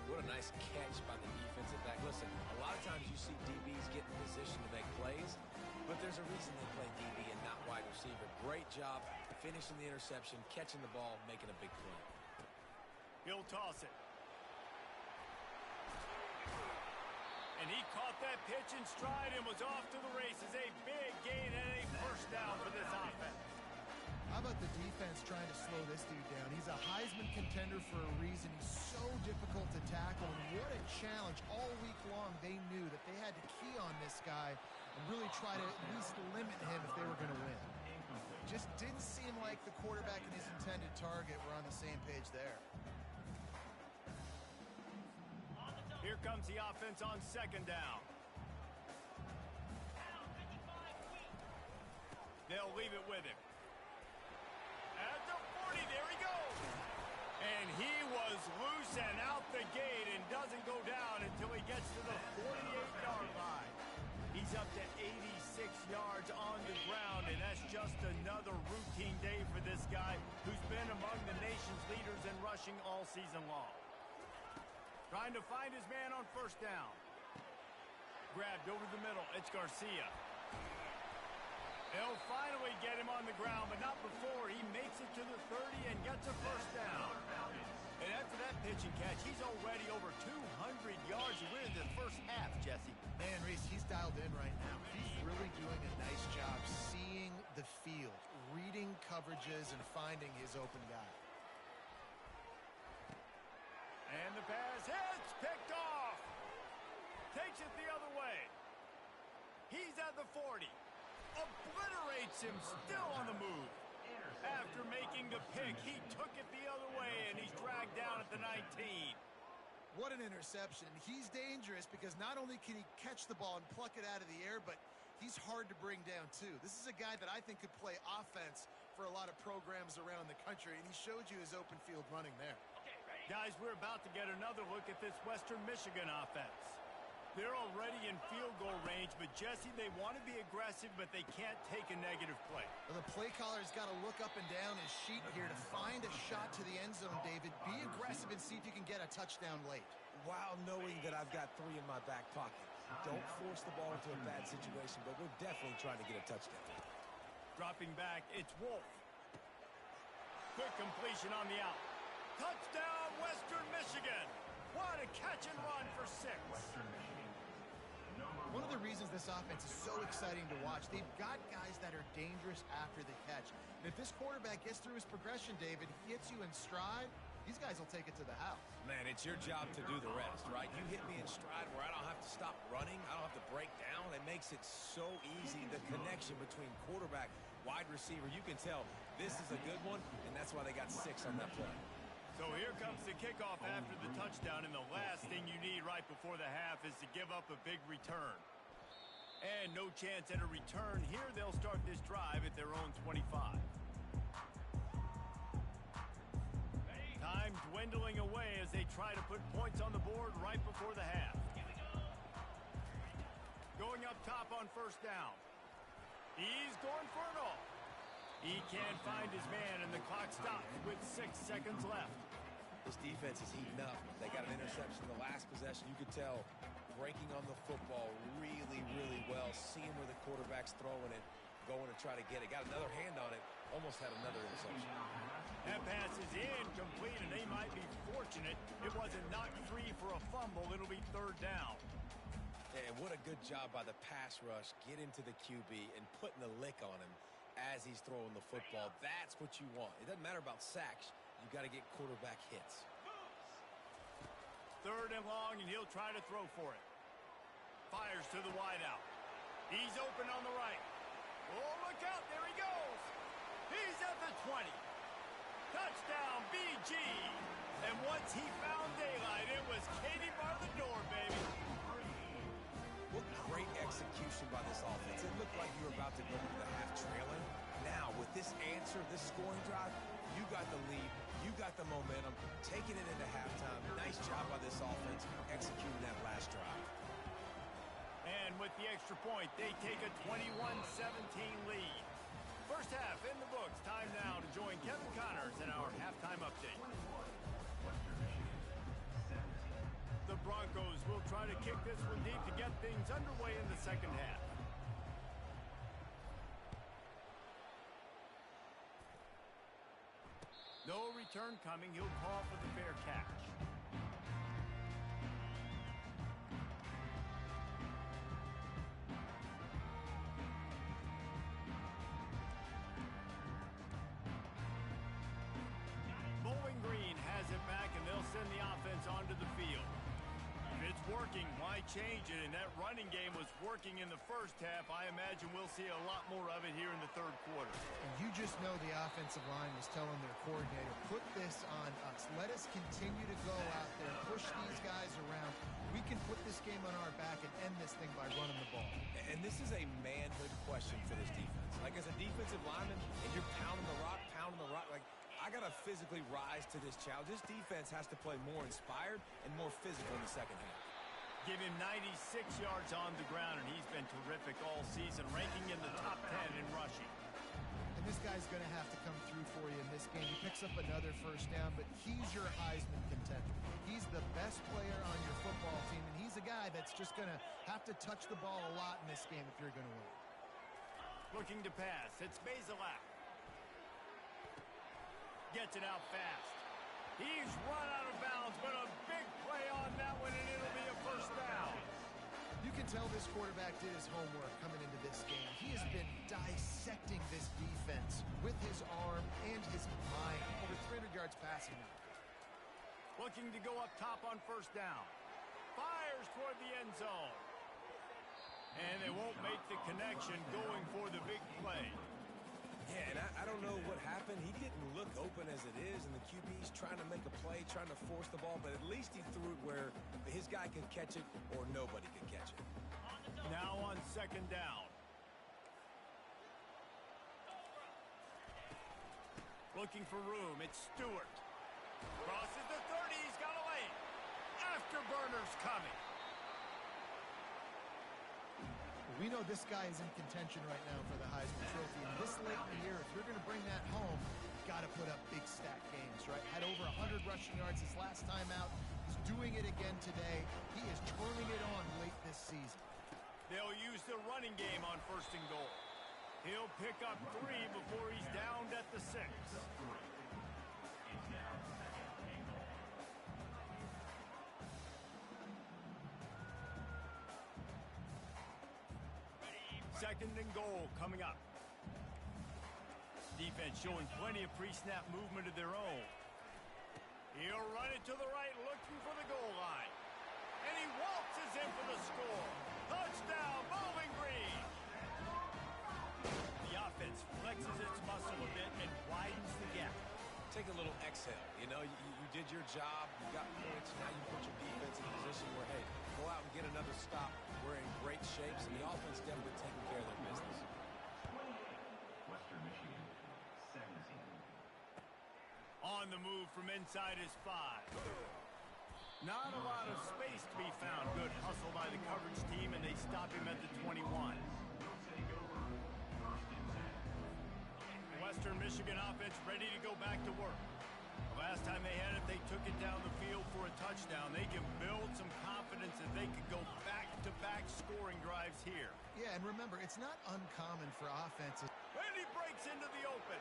What a nice catch by the defensive back. Listen, a lot of times you see DBs get in position to make plays, but there's a reason they play DB and not wide receiver. Great job finishing the interception, catching the ball, making a big play. He'll toss it. And he caught that pitch in stride and was off to the races. A big gain and a first down for this offense. How about the defense trying to slow this dude down? He's a Heisman contender for a reason. He's so difficult to tackle, and what a challenge. All week long, they knew that they had to key on this guy and really try to at least limit him if they were going to win. Just didn't seem like the quarterback and his intended target were on the same page there. Here comes the offense on second down. They'll leave it with him. At the 40, there he goes. And he was loose and out the gate and doesn't go down until he gets to the 48-yard line. He's up to 86 yards on the ground, and that's just another routine day for this guy who's been among the nation's leaders in rushing all season long. Trying to find his man on first down. Grabbed over the middle. It's Garcia. They'll finally get him on the ground, but not before he makes it to the 30 and gets a first down. And after that pitch and catch, he's already over 200 yards to win in the first half, Jesse. Man, Reese, he's dialed in right now. He's really doing a nice job seeing the field, reading coverages, and finding his open guy. And the pass hits, picked off. Takes it the other way. He's at the 40. Obliterates him, still on the move. After making the pick, he took it the other way, and he's dragged down at the 19. What an interception. He's dangerous because not only can he catch the ball and pluck it out of the air, but he's hard to bring down, too. This is a guy that I think could play offense for a lot of programs around the country, and he showed you his open field running there. Guys, we're about to get another look at this Western Michigan offense. They're already in field goal range, but Jesse, they want to be aggressive, but they can't take a negative play. Well, the play caller's got to look up and down his sheet here to find a shot to the end zone, David. Be aggressive and see if you can get a touchdown late. While knowing that I've got 3 in my back pocket. Don't force the ball into a bad situation, but we're definitely trying to get a touchdown. Dropping back, it's Wolf. Quick completion on the out. Touchdown, Western Michigan. What a catch and run for 6. One of the reasons this offense is so exciting to watch, they've got guys that are dangerous after the catch. And if this quarterback gets through his progression, David, hits you in stride, these guys will take it to the house. Man, it's your job to do the rest, right? You hit me in stride where I don't have to stop running. I don't have to break down. It makes it so easy. The connection between quarterback, wide receiver, you can tell this is a good one, and that's why they got 6 on that play. So here comes the kickoff after the touchdown, and the last thing you need right before the half is to give up a big return. And no chance at a return. Here they'll start this drive at their own 25. Time dwindling away as they try to put points on the board right before the half. Going up top on first down. He's going for it all. He can't find his man, and the clock stops with 6 seconds left. This defense is heating up. They got an interception the last possession. You could tell breaking on the football really, really well, seeing where the quarterback's throwing it, going to try to get it. Got another hand on it, almost had another interception. That pass is incomplete, and they might be fortunate it wasn't knocked free for a fumble. It'll be third down. And what a good job by the pass rush. Get into the QB and putting the lick on him as he's throwing the football. That's what you want. It doesn't matter about sacks. You got to get quarterback hits. Third and long, and he'll try to throw for it. Fires to the wideout. He's open on the right. Oh, look out. There he goes. He's at the 20. Touchdown, BG. And once he found daylight, it was Katie bar the door, baby. What great execution by this offense. It looked like you were about to go into the half trailing. Now, with this answer, this scoring drive, you got the lead, you got the momentum, taking it into halftime. Nice job by this offense executing that last drive. And with the extra point, they take a 21-17 lead. First half in the books. Time now to join Kevin Connors in our halftime update. The Broncos will try to kick this one deep to get things underway in the second half. No return coming. He'll call for the fair catch. thinking, why change it? And that running game was working in the first half. I imagine we'll see a lot more of it here in the third quarter. And you just know the offensive line was telling their coordinator, put this on us. Let us continue to go out there, push these guys around. We can put this game on our back and end this thing by running the ball. And this is a manhood question for this defense. Like, as a defensive lineman, and you're pounding the rock, like, I got to physically rise to this challenge. This defense has to play more inspired and more physical in the second half. Give him 96 yards on the ground, and he's been terrific all season, ranking in the top 10 in rushing. And this guy's going to have to come through for you in this game. He picks up another first down, but he's your Heisman contender. He's the best player on your football team, and he's a guy that's just going to have to touch the ball a lot in this game if you're going to win. Looking to pass. It's Bazelak. Gets it out fast. He's run out of bounds, but a big play on that one, and it'll be a first down. You can tell this quarterback did his homework coming into this game. He has been dissecting this defense with his arm and his mind. Over 300 yards passing now. Looking to go up top on first down. Fires toward the end zone. And they won't make the connection going for the big play. Yeah, and I don't know what happened. He didn't look open as it is, and the QB's trying to make a play, trying to force the ball, but at least he threw it where his guy could catch it or nobody could catch it. Now on second down. Looking for room. It's Stewart. Crosses the 30. He's got a lane. Afterburner's coming. We know this guy is in contention right now for the Heisman Trophy. And this late in the year, if you're going to bring that home, you've got to put up big stat games, right? Had over 100 rushing yards his last time out. He's doing it again today. He is turning it on late this season. They'll use the running game on first and goal. He'll pick up 3 before he's downed at the 6. Second and goal coming up. Defense showing plenty of pre-snap movement of their own. He'll run it to the right, looking for the goal line. And he waltzes in for the score. Touchdown, Bowling Green. The offense flexes its muscle a bit and widens the gap. Take a little exhale. You know, you did your job. You got points. Now you put your defense in a position where, hey, go out and get another stop. We're in great shapes, and the offense definitely taking care of their business. Western Michigan, 17. On the move from inside his 5. Not a lot of space to be found. Good hustle by the coverage team, and they stop him at the 21. Western Michigan offense ready to go back to work. The last time they had it, they took it down the field for a touchdown. They can build some confidence that they could go back-to-back scoring drives here. Yeah, and remember, it's not uncommon for offenses. And he breaks into the open.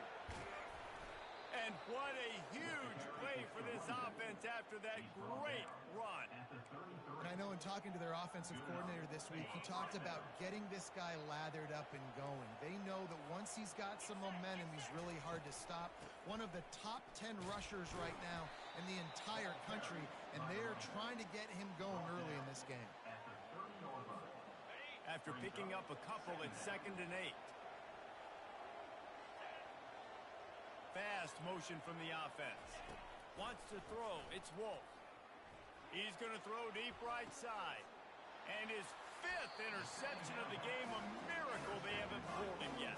And what a huge play for this offense after that great run. And I know in talking to their offensive coordinator this week, he talked about getting this guy lathered up and going. They know that once he's got some momentum, he's really hard to stop. One of the top 10 rushers right now in the entire country, and they're trying to get him going early in this game. After picking up a couple at 2nd and 8. Fast motion from the offense. Wants to throw. It's Wolf. He's going to throw deep right side. And his 5th interception of the game. A miracle they haven't pulled him yet.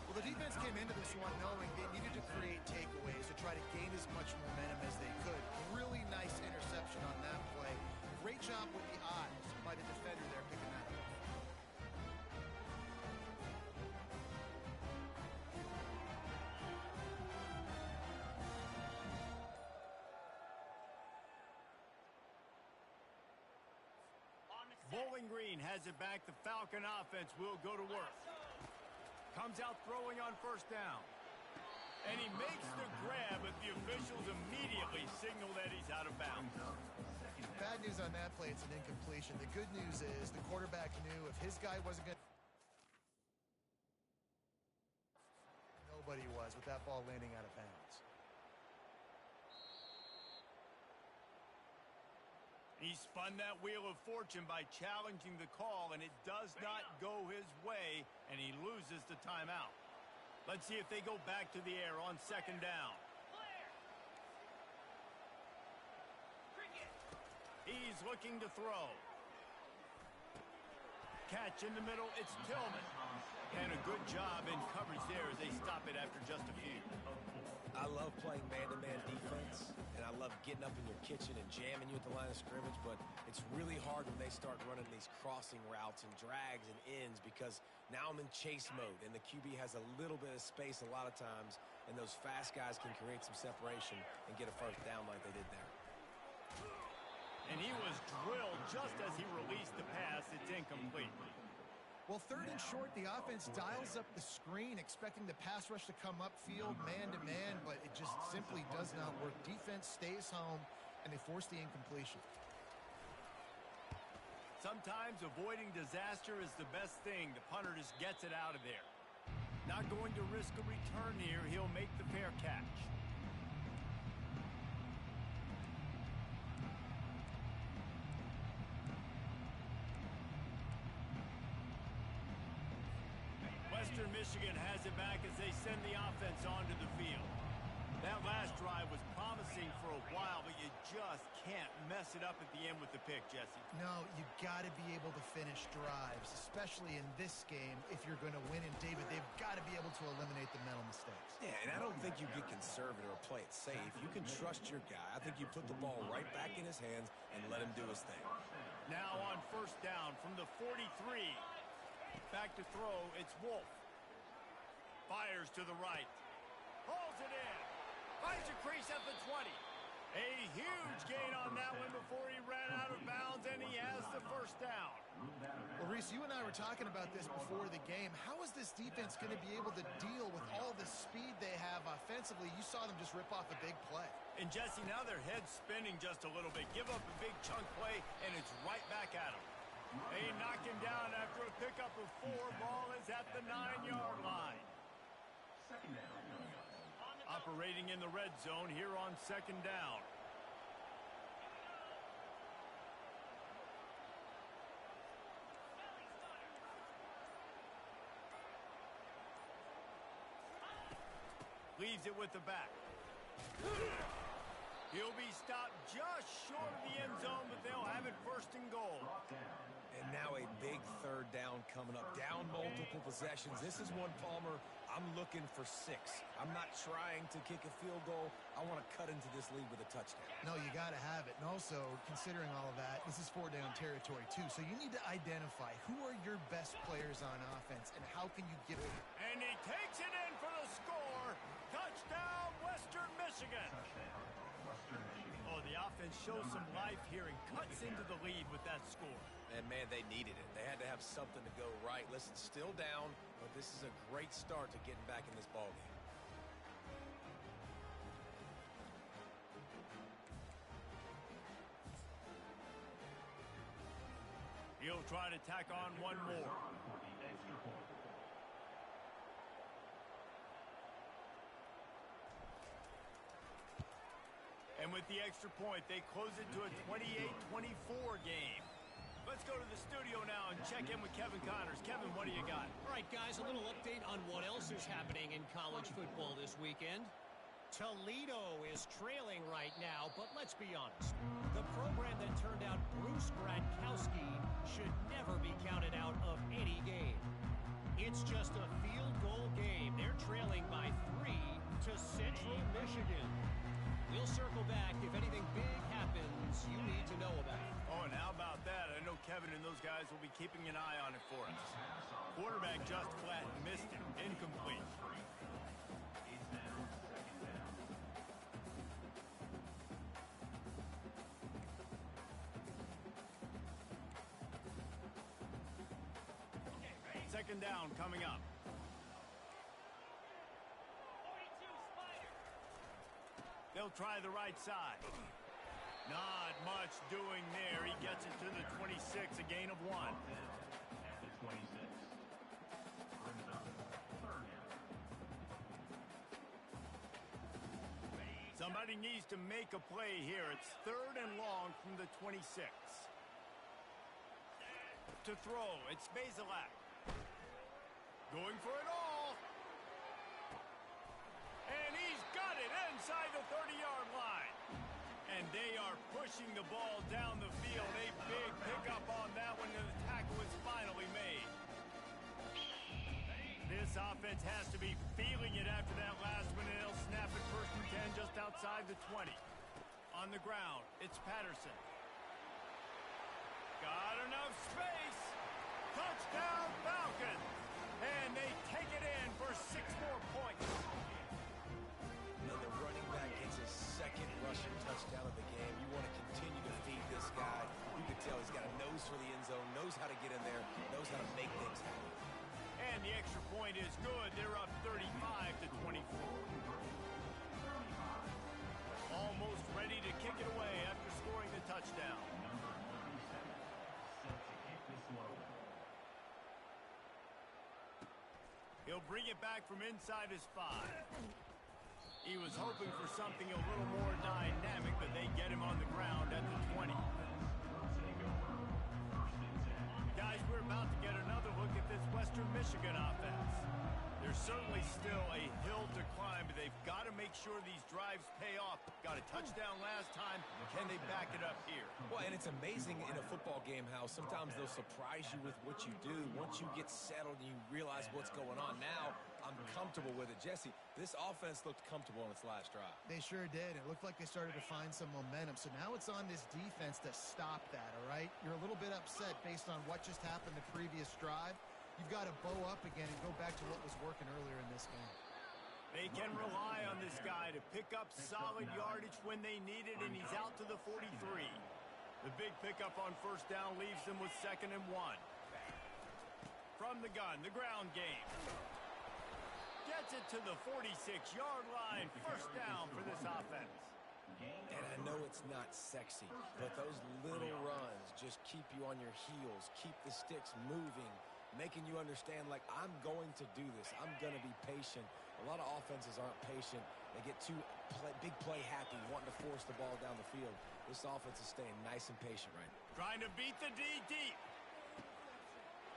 Well, the defense came into this one knowing they needed to create takeaways to try to gain as much momentum as they could. Really nice interception on that play. Great job with the eyes by the defender there picking that up. Bowling Green has it back. The Falcon offense will go to work. Comes out throwing on first down. And he makes the grab, but the officials immediately signal that he's out of bounds. Bad news on that play, it's an incompletion. The good news is the quarterback knew if his guy wasn't going to... Nobody was with that ball landing out of bounds. He spun that wheel of fortune by challenging the call, and it does not go his way, and he loses the timeout. Let's see if they go back to the air on second down. He's looking to throw. Catch in the middle, it's Tillman. And a good job in coverage there as they stop it after just a few. I love playing man-to-man defense, and I love getting up in your kitchen and jamming you at the line of scrimmage, but it's really hard when they start running these crossing routes and drags and ends because now I'm in chase mode, and the QB has a little bit of space a lot of times, and those fast guys can create some separation and get a first down like they did there. And he was drilled just as he released the pass. It's incomplete. Well, third and short, the offense dials up the screen, expecting the pass rush to come upfield, man-to-man, but it just simply does not work. Defense stays home, and they force the incompletion. Sometimes avoiding disaster is the best thing. The punter just gets it out of there. Not going to risk a return here. He'll make the fair catch. Western Michigan has it back as they send the offense onto the field. That last drive was promising for a while, but you just can't mess it up at the end with the pick, Jesse. No, you got to be able to finish drives, especially in this game if you're going to win. And, David, they've got to be able to eliminate the mental mistakes. Yeah, and I don't think you get conservative or play it safe. You can trust your guy. I think you put the ball right back in his hands and let him do his thing. Now on first down from the 43. Back to throw, it's Wolf. Fires to the right. Pulls it in. Finds a crease at the 20. A huge gain on that one before he ran out of bounds, and he has the first down. Well, Reese, you and I were talking about this before the game. How is this defense going to be able to deal with all the speed they have offensively? You saw them just rip off a big play. And, Jesse, now their head's spinning just a little bit. Give up a big chunk play, and it's right back at them. They knock him down after a pickup of 4. Ball is at the 9-yard line. Second down. Operating in the red zone here on second down. Leaves it with the back. He'll be stopped just short of the end zone, but they'll have it first and goal. And now a big third down coming up. Down multiple possessions. This is one, Palmer, I'm looking for 6. I'm not trying to kick a field goal. I want to cut into this lead with a touchdown. No, you got to have it. And also, considering all of that, this is 4-down territory, too. So you need to identify who are your best players on offense and how can you give it. And he takes it in for the score. Touchdown, Western Michigan. Oh, the offense shows some life here and cuts into the lead with that score. And, man, they needed it. They had to have something to go right. Listen, still down, but this is a great start to getting back in this ballgame. He'll try to tack on one more. And with the extra point, they close it to a 28-24 game. Let's go to the studio now and check in with Kevin Connors. Kevin, what do you got? All right, guys, a little update on what else is happening in college football this weekend. Toledo is trailing right now, but let's be honest. The program that turned out Bruce Gradkowski should never be counted out of any game. It's just a field goal game. They're trailing by 3 to Central Michigan. We'll circle back if anything big happens you need to know about. Oh, and how about that? I know Kevin and those guys will be keeping an eye on it for us. Quarterback just flat missed it. Incomplete. Second down coming up. They'll try the right side. Not much doing there. He gets it to the 26, a gain of 1. At the 26. Brings up third down. Somebody needs to make a play here. It's 3rd and long from the 26. To throw, it's Bazelak. Going for it all. And he's got it inside the 30-yard line. And they are pushing the ball down the field. A big pickup on that one, and the tackle is finally made. This offense has to be feeling it after that last one, and they'll snap it 1st and 10 just outside the 20. On the ground, it's Patterson. Got enough space. Touchdown Falcons. And they take it in for 6 more points. And the running back gets his 2nd rushing touchdown of the game. You want to continue to feed this guy. You can tell he's got a nose for the end zone, knows how to get in there, knows how to make things happen. And the extra point is good. They're up 35-24. Almost ready to kick it away after scoring the touchdown. Number 37 set to kick this one. He'll bring it back from inside his 5. He was hoping for something a little more dynamic, but they get him on the ground at the 20. Guys, we're about to get another look at this Western Michigan offense. There's certainly still a hill to climb, but they've got to make sure these drives pay off. Got a touchdown last time. Can they back it up here? Well, and it's amazing in a football game how sometimes they'll surprise you with what you do. Once you get settled and you realize what's going on, now I'm comfortable with it. Jesse, this offense looked comfortable on its last drive. They sure did. It looked like they started to find some momentum. So now it's on this defense to stop that, all right? You're a little bit upset based on what just happened the previous drive. You've got to bow up again and go back to what was working earlier in this game. They can rely on this guy to pick up solid yardage when they need it, and he's out to the 43. The big pickup on 1st down leaves them with 2nd and 1. From the gun, the ground game. Gets it to the 46-yard line. 1st down for this offense. And I know it's not sexy, but those little runs just keep you on your heels, keep the sticks moving, making you understand, like, I'm going to do this. I'm going to be patient. A lot of offenses aren't patient. They get too big play happy, wanting to force the ball down the field. This offense is staying nice and patient right now. Trying to beat the D deep.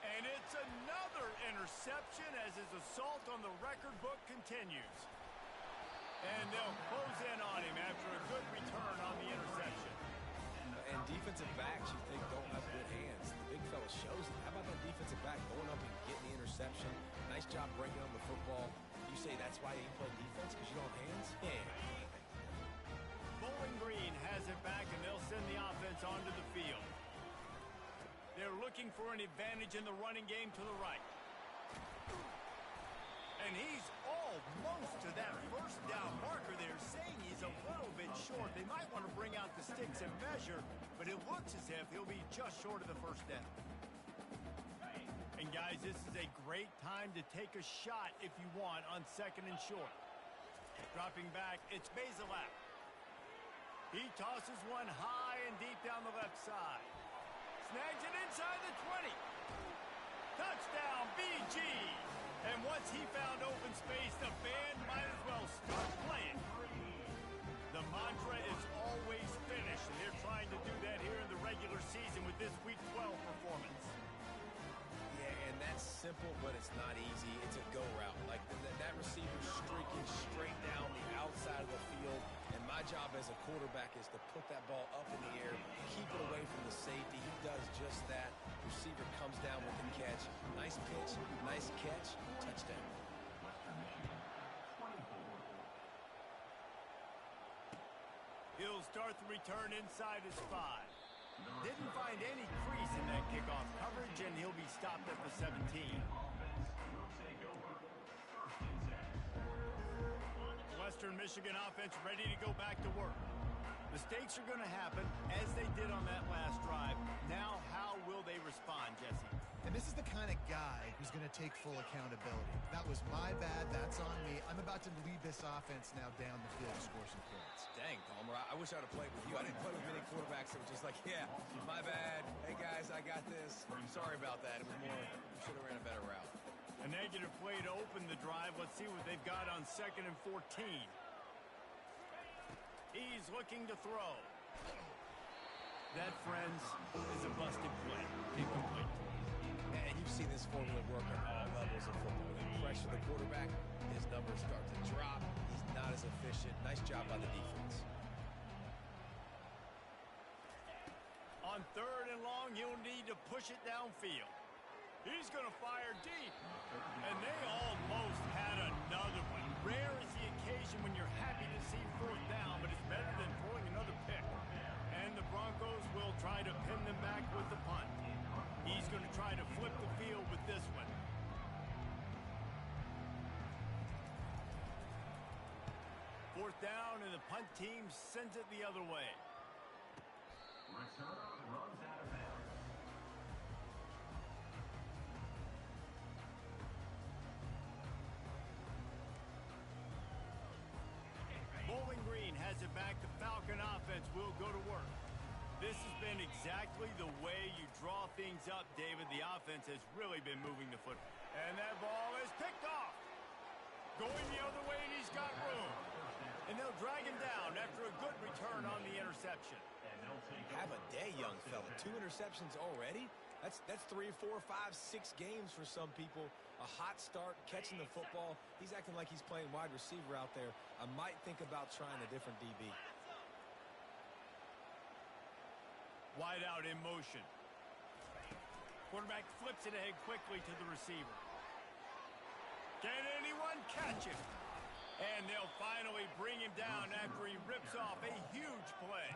And it's another interception as his assault on the record book continues. And they'll close in on him after a good return on the interception. And defensive backs, you think, don't have good hands. The big fella shows it. How about that defensive back going up and getting the interception? Nice job breaking on the football. You say that's why you play defense, because you don't have hands? Yeah. Bowling Green has it back, and they'll send the offense onto the field. They're looking for an advantage in the running game to the right. And he's almost to that 1st down marker. They're saying he's a little bit short. They might want to bring out the sticks and measure, but it looks as if he'll be just short of the 1st down. And guys, this is a great time to take a shot if you want on 2nd and short. Dropping back, it's Bazelak. He tosses one high and deep down the left side. Snags it inside the 20. Touchdown, BG. And once he found open space, the band might as well start playing. The mantra is always finish, and they're trying to do that here in the regular season with this Week 12 performance. Yeah, and that's simple, but it's not easy. It's a go route. Like that receiver streaking straight down the outside of the field. And my job as a quarterback is to put that ball up in the air, keep it away from the safety. He does just that. Receiver comes down with the catch. Nice pitch, nice catch, touchdown. Western Michigan, 24. He'll start the return inside his 5. Didn't find any crease in that kickoff coverage, and he'll be stopped at the 17. Offense will take over 1st and 10. Western Michigan offense ready to go back to work. Mistakes are going to happen, as they did on that last drive. Now, how will they respond, Jesse? And this is the kind of guy who's going to take full accountability. That was my bad. That's on me. I'm about to lead this offense now down the field to score some points. Dang, Palmer, I wish I would have played with you. I didn't play with many quarterbacks that were just like, yeah, my bad. Hey, guys, I got this. Sorry about that. It was more, we should have ran a better route. A negative play to open the drive. Let's see what they've got on 2nd and 14. He's looking to throw. That, friends, is a busted play. Incomplete. And you've seen this formula work at all levels of football. When you pressure the quarterback, his numbers start to drop. He's not as efficient. Nice job by the defense. On 3rd and long, he'll need to push it downfield. He's going to fire deep. And they almost had another one. Rare is the occasion when you're happy to see 4th down, but it's better than throwing another pick. And the Broncos will try to pin them back with the punt. He's going to try to flip the field with this one. Fourth down, and the punt team sends it the other way. Returner runs out of bounds. Bowling Green has it back. The Falcon offense will go to work. This has been exactly the way you draw things up, David. The offense has really been moving the football. And that ball is picked off. Going the other way, and he's got room. And they'll drag him down after a good return on the interception. Have a day, young fella. 2 interceptions already? That's 3, 4, 5, 6 games for some people. A hot start, catching the football. He's acting like he's playing wide receiver out there. I might think about trying a different DB. Wide out in motion. Quarterback flips it ahead quickly to the receiver. Can anyone catch him? And they'll finally bring him down after he rips off a huge play.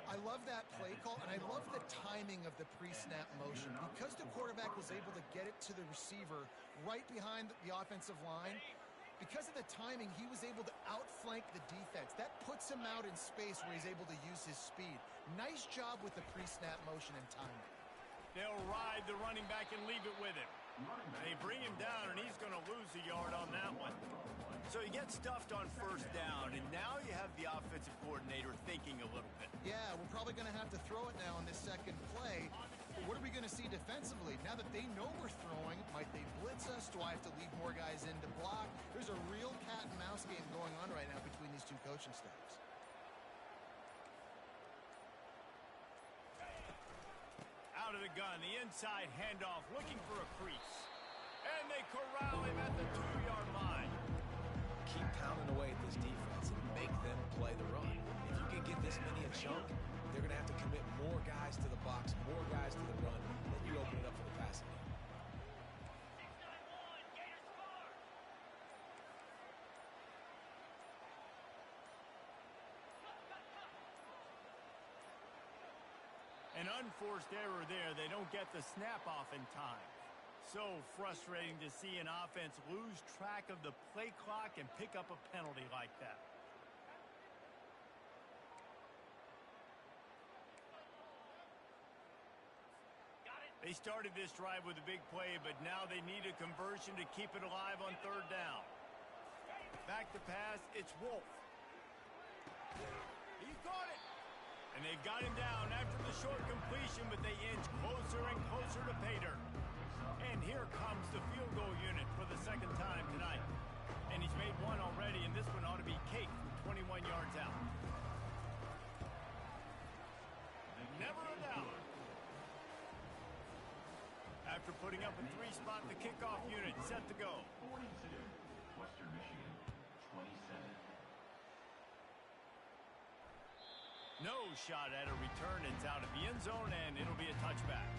I love that play call, and I love the timing of the pre-snap motion. Because the quarterback was able to get it to the receiver right behind the offensive line, because of the timing, he was able to outflank the defense. That puts him out in space where he's able to use his speed. Nice job with the pre-snap motion and timing. They'll ride the running back and leave it with him. They bring him down, and he's going to lose a yard on that one. So he gets stuffed on 1st down, and now you have the offensive coordinator thinking a little bit. Yeah, we're probably going to have to throw it now on this second play. But what are we going to see defensively? Now that they know we're throwing, might they blitz us? Do I have to leave more guys in to block? There's a real cat and mouse game going on right now between these two coaching staffs. Out of the gun, the inside handoff, looking for a crease. And they corral him at the 2-yard line. Keep pounding away at this defense and make them play the run. If you can get this many a chunk, they're going to have to commit more guys to the box, more guys to the run, then you open it up for the passing game. An unforced error there. They don't get the snap off in time. So frustrating to see an offense lose track of the play clock and pick up a penalty like that. They started this drive with a big play, but now they need a conversion to keep it alive on 3rd down. Back to pass, it's Wolf. He caught it. And they've got him down after the short completion, but they inch closer and closer to pay dirt. And here comes the field goal unit for the 2nd time tonight. And he's made one already, and this one ought to be cake from 21 yards out. Never a doubt. After putting up a 3-spot, the kickoff unit set to go. 42, Western Michigan, 27. No shot at a return. It's out of the end zone, and it'll be a touchback.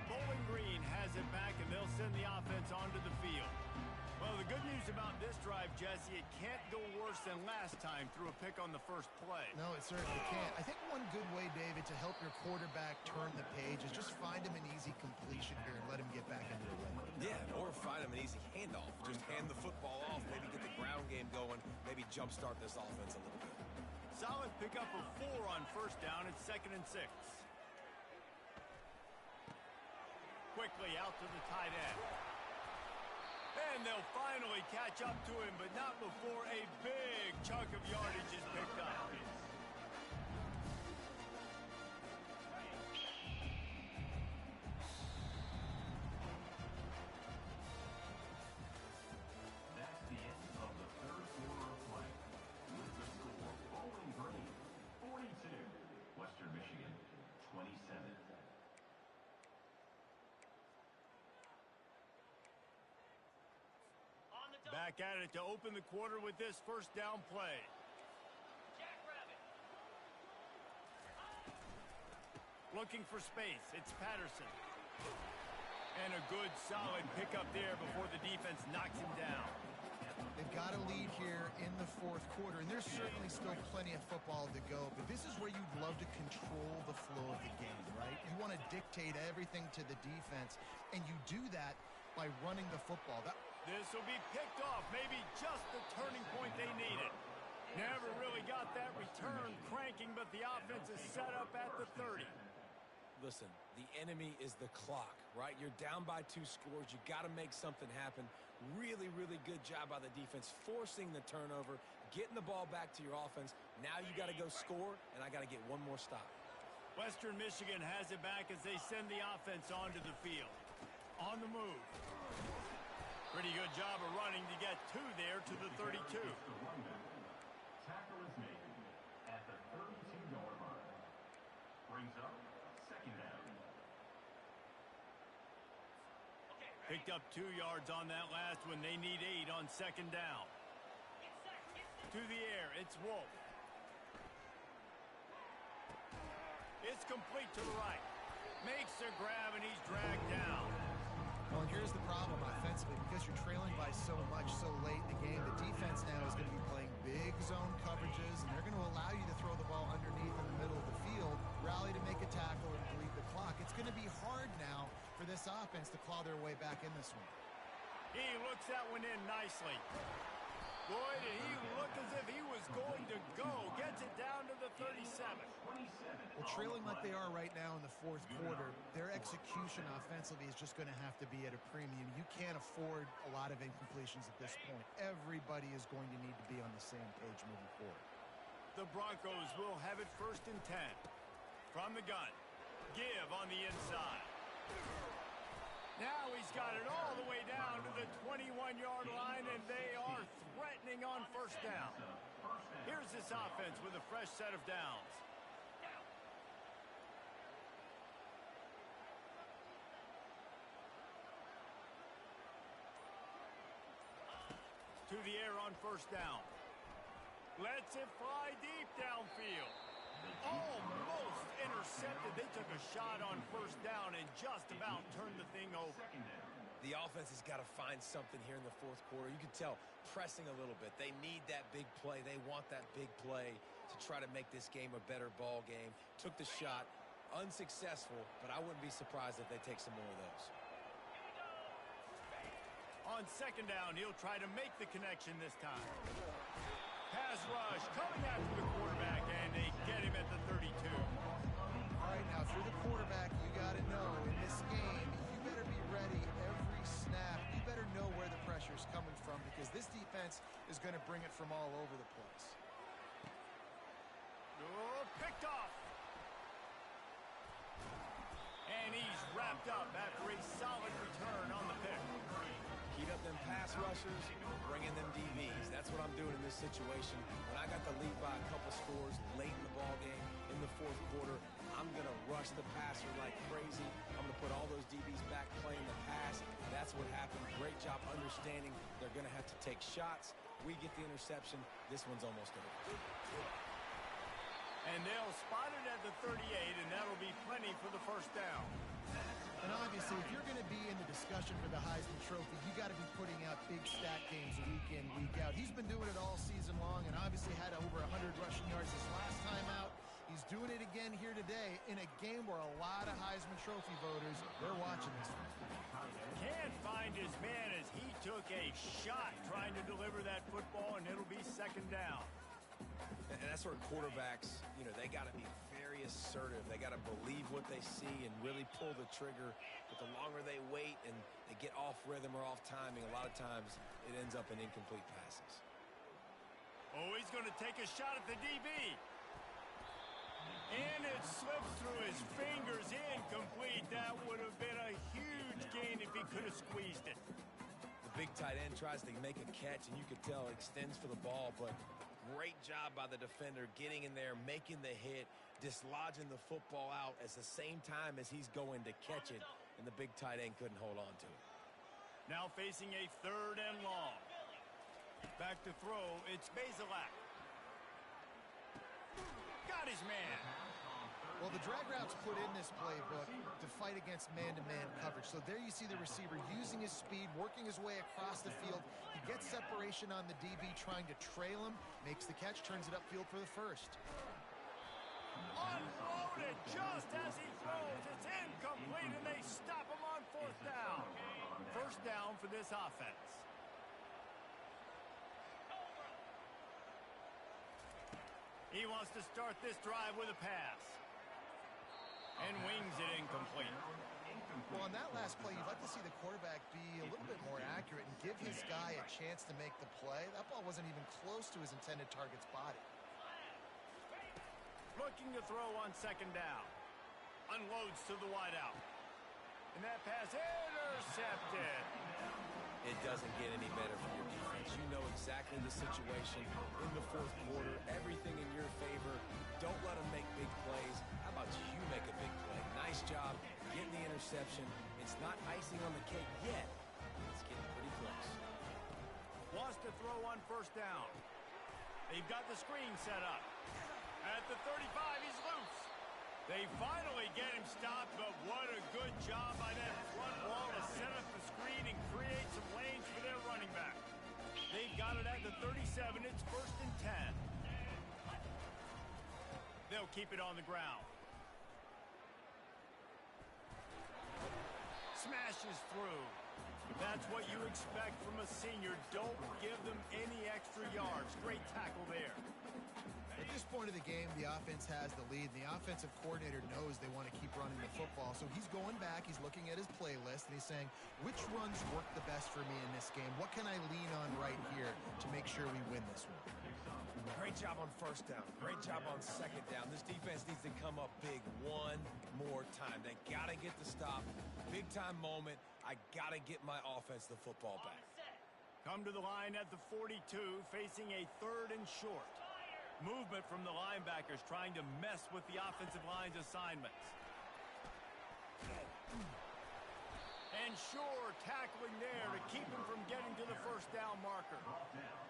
Bowling Green has it back, and they'll send the offense onto the field. Well, the good news about this drive, Jesse, it can't go worse than last time through a pick on the first play. No, it certainly can't. I think one good way, David, to help your quarterback turn the page is just find him an easy completion here and let him get back into the rhythm. Yeah, or find him an easy handoff. Just hand the football off, maybe get the ground game going, maybe jumpstart this offense a little bit. Solid pickup of 4 on 1st down. It's 2nd and 6. Quickly out to the tight end. And they'll finally catch up to him, but not before a big chunk of yardage is picked up. back at it to open the quarter with this first down play. Looking for space. It's Patterson. And a good, solid pickup there before the defense knocks him down. They've got a lead here in the fourth quarter, and there's certainly still plenty of football to go, but this is where you'd love to control the flow of the game, right? You want to dictate everything to the defense, and you do that by running the football. This will be picked off, maybe just the turning point they needed. Never really got that return cranking, but the offense is set up at the 30. Listen, the enemy is the clock, right? You're down by 2 scores. You got to make something happen. Really, really good job by the defense, forcing the turnover, getting the ball back to your offense. Now you got to go score, and I got to get one more stop. Western Michigan has it back as they send the offense onto the field. On the move. Pretty good job of running to get 2 there to the 32. Tackle is made at the 32-yard line. Brings up second down. Picked up 2 yards on that last one. They need 8 on second down. To the air, it's Wolf. It's complete to the right. Makes a grab, and he's dragged down. Well, and here's the problem offensively. Because you're trailing by so much so late in the game, the defense now is going to be playing big zone coverages, and they're going to allow you to throw the ball underneath in the middle of the field, rally to make a tackle, and bleed the clock. It's going to be hard now for this offense to claw their way back in this one. He looks that one in nicely. Boy, did he look as if he was going to go. Gets it down to the 37. Well, trailing like they are right now in the fourth quarter, their execution offensively is just going to have to be at a premium. You can't afford a lot of incompletions at this point. Everybody is going to need to be on the same page moving forward. The Broncos will have it first and 10. From the gun. Give on the inside. Now he's got it all the way down to the 21-yard line, and they are threatening on first down. Here's this offense with a fresh set of downs. To the air on first down. Lets it fly deep downfield. Almost intercepted. They took a shot on first down and just about turned the thing over. The offense has got to find something here in the fourth quarter. You can tell pressing a little bit. They need that big play. They want that big play to try to make this game a better ball game. Took the shot. Unsuccessful, but I wouldn't be surprised if they take some more of those. On second down, he'll try to make the connection this time. Pass rush coming after the quarterback, and they get him at the 32. All right, now, if you're the quarterback, you got to know in this game, you better be ready every snap. You better know where the pressure is coming from because this defense is going to bring it from all over the place. Oh, picked off. And he's wrapped up after a solid return on the pick. Heat up them pass rushers, bring in them DBs. That's what I'm doing in this situation. When I got the lead by a couple scores late in the ball game in the fourth quarter, I'm going to rush the passer like crazy. I'm going to put all those DBs back playing the pass. That's what happened. Great job understanding they're going to have to take shots. We get the interception. This one's almost over. And they'll spot it at the 38, and that'll be plenty for the first down. And obviously, if you're going to be in the discussion for the Heisman Trophy, you got to be putting out big stat games week in, week out. He's been doing it all season long and obviously had over 100 rushing yards his last time out. He's doing it again here today in a game where a lot of Heisman Trophy voters, they're watching this one. Can't find his man as he took a shot trying to deliver that football, and it'll be second down. And that's where quarterbacks, they got to be very assertive. They got to believe what they see and really pull the trigger. But the longer they wait and they get off rhythm or off timing, a lot of times it ends up in incomplete passes. Oh, he's going to take a shot at the DB. And it slips through his fingers, incomplete. That would have been a huge gain if he could have squeezed it. The big tight end tries to make a catch, and you could tell extends for the ball, but great job by the defender getting in there, making the hit, dislodging the football out at the same time as he's going to catch it, and the big tight end couldn't hold on to it. Now facing a third and long. Back to throw, it's Bazelak. Got his man. Well, the drag route's put in this playbook to fight against man-to-man coverage. So there you see the receiver using his speed, working his way across the field. He gets separation on the DB, trying to trail him, makes the catch, turns it upfield for the first. Unloaded just as he throws. It's incomplete, and they stop him on fourth down. First down for this offense. He wants to start this drive with a pass. And wings it incomplete. Well, on that last play, you'd like to see the quarterback be a little bit more accurate and give his guy a chance to make the play. That ball wasn't even close to his intended target's body. Looking to throw on second down. Unloads to the wideout. And that pass intercepted. It doesn't get any better for your defense. You know exactly the situation in the fourth quarter. Everything in your favor. Don't let them make big plays. How about you make a big play? Nice job getting the interception. It's not icing on the cake yet. It's getting pretty close. Wants to throw on first down. They've got the screen set up. At the 35, he's loose. They finally get him stopped, but what a good job by that front wall to set up the screen and create some lanes for their running back. They've got it at the 37. It's first and 10. They'll keep it on the ground. Smashes through. That's what you expect from a senior. Don't give them any extra yards. Great tackle there. At this point of the game, the offense has the lead. The offensive coordinator knows they want to keep running the football. So he's going back, he's looking at his playlist, and he's saying, which runs work the best for me in this game? What can I lean on right here to make sure we win this one? Great job on first down. Great job on second down. This defense needs to come up big one more time. They got to get the stop. Big time moment. I got to get my offense the football back. Come to the line at the 42, facing a third and short. Movement from the linebackers trying to mess with the offensive line's assignments. And sure, tackling there to keep him from getting to the first down marker.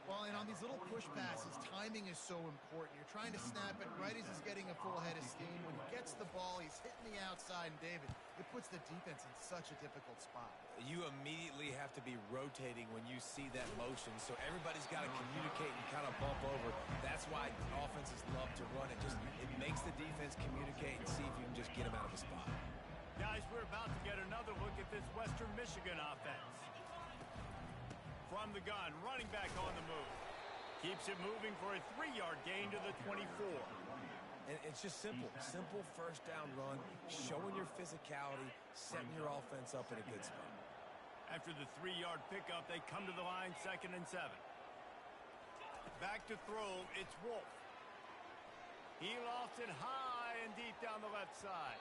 Well, and on these little push passes, timing is so important. You're trying to snap it right as he's getting a full head of steam. When he gets the ball, he's hitting the outside, and David, it puts the defense in such a difficult spot. You immediately have to be rotating when you see that motion, so everybody's got to communicate and kind of bump over. That's why offenses love to run it. It makes the defense communicate and see if you can just get him out of a spot. Guys, we're about to get another look at this Western Michigan offense. From the gun, running back on the move. Keeps it moving for a 3-yard gain to the 24. And it's just simple. Simple first down run, showing your physicality, setting your offense up in a good spot. After the 3-yard pickup, they come to the line, 2nd and 7. Back to throw, it's Wolf. He lofts it high and deep down the left side.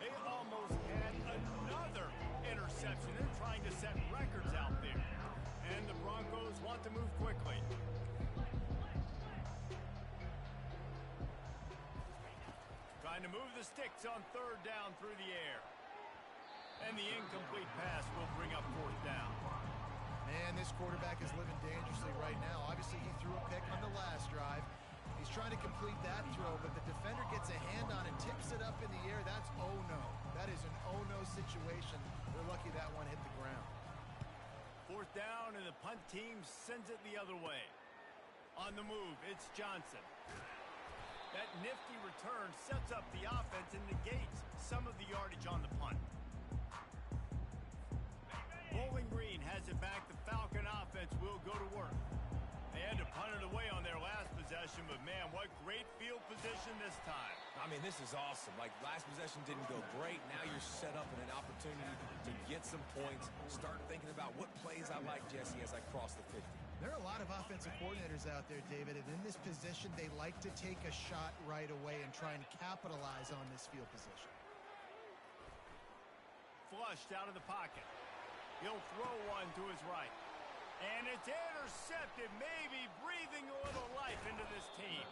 They almost had another interception. They're trying to set records out there. And the Broncos want to move quickly. Trying to move the sticks on third down through the air. And the incomplete pass will bring up fourth down. Man, this quarterback is living dangerously right now. Obviously, he threw a pick on the last drive. He's trying to complete that throw, but the defender gets a hand on it, tips it up in the air. That's oh-no. That is an oh-no situation. They're lucky that one hit the ground. Fourth down, and the punt team sends it the other way. On the move, it's Johnson. That nifty return sets up the offense and negates some of the yardage on the punt. Bowling Green has it back. The Falcon offense will go to work. They had to punt it away on their last possession, but man, what great field position this time. I mean, this is awesome. Like, last possession didn't go great. Now you're set up in an opportunity to get some points. Start thinking about what plays I like, Jesse, as I cross the 50. There are a lot of offensive coordinators out there, David, and in this position, they like to take a shot right away and try and capitalize on this field position. Flushed out of the pocket. He'll throw one to his right. And it's intercepted, maybe breathing a little life into this team.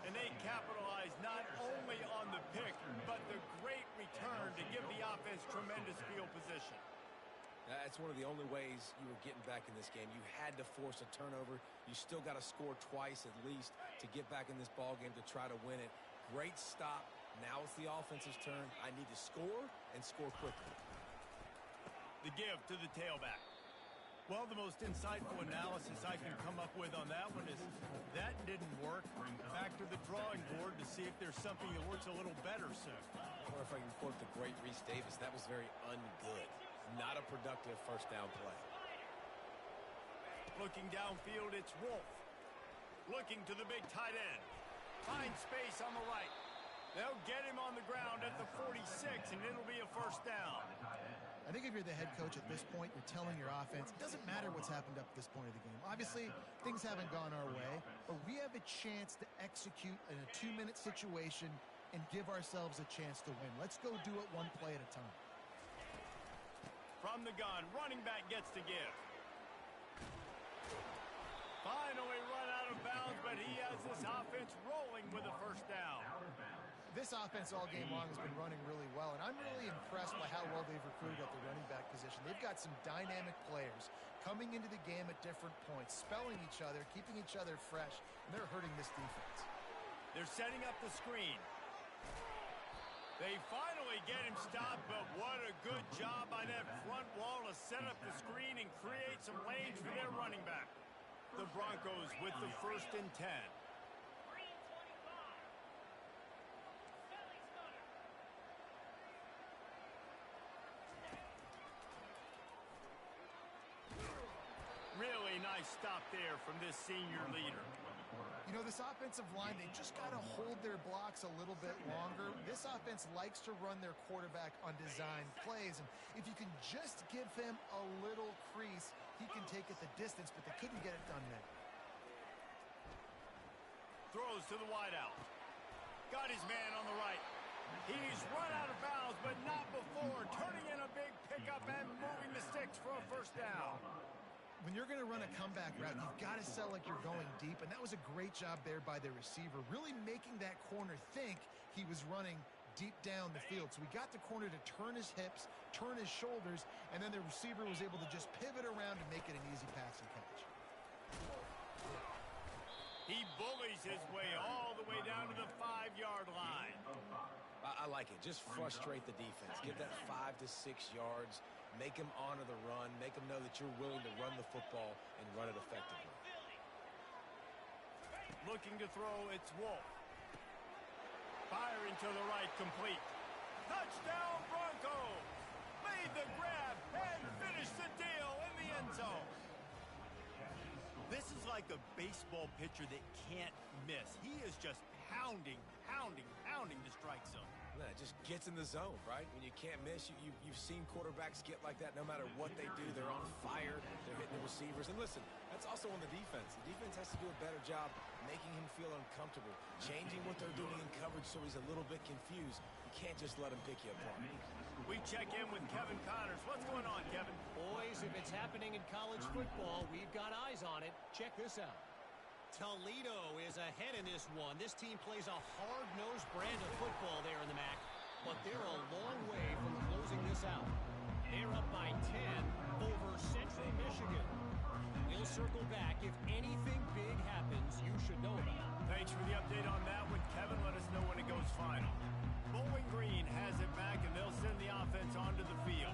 And they capitalize not only on the pick, but the great return to give the offense tremendous field position. That's one of the only ways you were getting back in this game. You had to force a turnover. You still got to score twice at least to get back in this ball game to try to win it. Great stop. Now it's the offense's turn. I need to score and score quickly. The give to the tailback. Well, the most insightful analysis I can come up with on that one is that didn't work. Back to the drawing board to see if there's something that works a little better soon. Or if I can quote the great Reese Davis, that was very ungood. Not a productive first down play. Looking downfield, it's Wolf. Looking to the big tight end. Finds space on the right. They'll get him on the ground at the 46, and it'll be a first down. I think if you're the head coach at this point, you're telling your offense, it doesn't matter what's happened up to this point of the game. Obviously, things haven't gone our way, but we have a chance to execute in a 2-minute situation and give ourselves a chance to win. Let's go do it one play at a time. From the gun, running back gets to give. Finally run out of bounds, but he has this offense rolling with a first down. This offense all game long has been running really well, and I'm really impressed by how well they've recruited at the running back position. They've got some dynamic players coming into the game at different points, spelling each other, keeping each other fresh, and they're hurting this defense. They're setting up the screen. They finally get him stopped, but what a good job by that front wall to set up the screen and create some lanes for their running back. The Broncos with the 1st and 10. Really nice stop there from this senior leader. You know, this offensive line, they just got to hold their blocks a little bit longer. This offense likes to run their quarterback on design plays, and if you can just give him a little crease, he can take it the distance, but they couldn't get it done there. Throws to the wideout. Got his man on the right. He's run out of bounds, but not before. Turning in a big pickup and moving the sticks for a first down. When you're going to run a comeback route, you've got to sell like you're going deep, and that was a great job there by the receiver, really making that corner think he was running deep down the field. So we got the corner to turn his hips, turn his shoulders, and then the receiver was able to just pivot around and make it an easy pass and catch. He bullies his way all the way down to the 5-yard line. I like it. Just frustrate the defense. Get that 5 to 6 yards. Make them honor the run. Make them know that you're willing to run the football and run it effectively. Looking to throw, it's Wolf. Firing to the right, complete. Touchdown, Broncos! Made the grab and finished the deal in the end zone. This is like a baseball pitcher that can't miss. He is just pounding the strike zone. Yeah, it just gets in the zone, right? When you can't miss, you've seen quarterbacks get like that no matter what they do. They're on fire. They're hitting the receivers. And listen, that's also on the defense. The defense has to do a better job making him feel uncomfortable, changing what they're doing in coverage so he's a little bit confused. You can't just let him pick you apart. We check in with Kevin Connors. What's going on, Kevin? Boys, if it's happening in college football, we've got eyes on it. Check this out. Toledo is ahead in this one. This team plays a hard-nosed brand of football there in the MAC, but they're a long way from closing this out. They're up by 10 over Central Michigan. We'll circle back. If anything big happens, you should know about it. Thanks for the update on that one, Kevin. Let us know when it goes final. Bowling Green has it back, and they'll send the offense onto the field.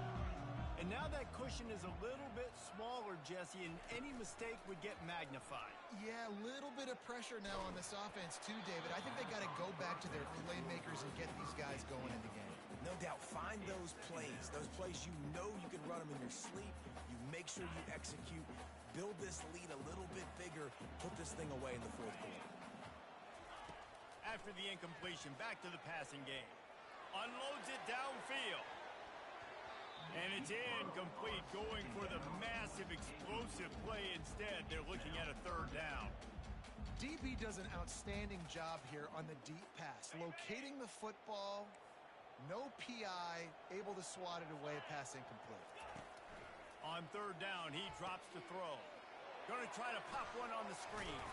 And now that cushion is a little bit smaller, Jesse, and any mistake would get magnified. Yeah, a little bit of pressure now on this offense too, David. I think they got to go back to their playmakers and get these guys going in the game. No doubt, find those plays you know you can run them in your sleep. You make sure you execute, build this lead a little bit bigger, put this thing away in the fourth quarter. After the incompletion, back to the passing game. Unloads it downfield. And it's incomplete, going for the massive explosive play instead. They're looking at a third down. DB does an outstanding job here on the deep pass, locating the football, no PI, able to swat it away, pass incomplete. On third down, he drops the throw. Going to try to pop one on the screen.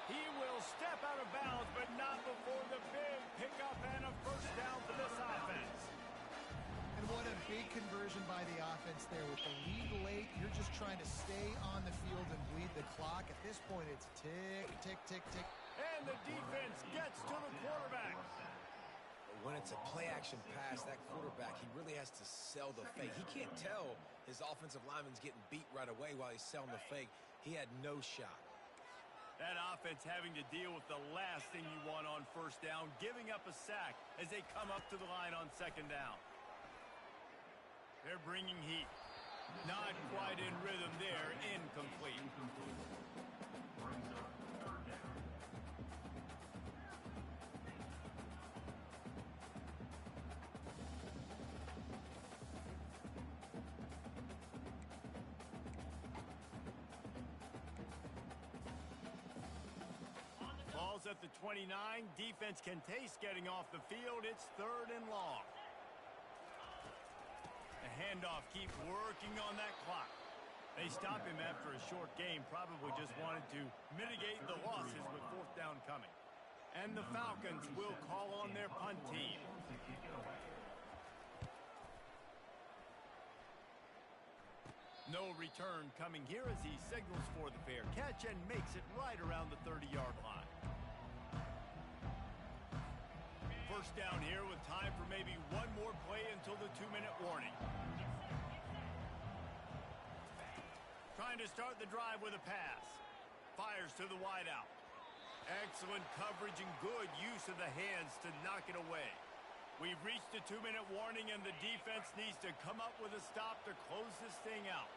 He will step out of bounds, but not before the big pickup and a first down for this offense. And what a big conversion decision by the offense there. With the lead late, you're just trying to stay on the field and bleed the clock. At this point, it's tick, tick, tick, tick. And the defense gets to the quarterback. When it's a play-action pass, that quarterback, he really has to sell the fake. He can't tell his offensive lineman's getting beat right away while he's selling the fake. He had no shot. That offense having to deal with the last thing you want on first down, giving up a sack as they come up to the line on second down. They're bringing heat. Not quite in rhythm there. Incomplete. Brings up third down. Ball's at the 29. Defense can taste getting off the field. It's 3rd and long. The handoff keeps working on that clock. They stop him after a short game. Probably just wanted to mitigate the losses with 4th down coming. And the Falcons will call on their punt team. No return coming here as he signals for the fair catch and makes it right around the 30-yard line. First down here with time for maybe one more play until the 2-minute warning. Trying to start the drive with a pass. Fires to the wideout. Excellent coverage and good use of the hands to knock it away. We've reached the 2-minute warning, and the defense needs to come up with a stop to close this thing out.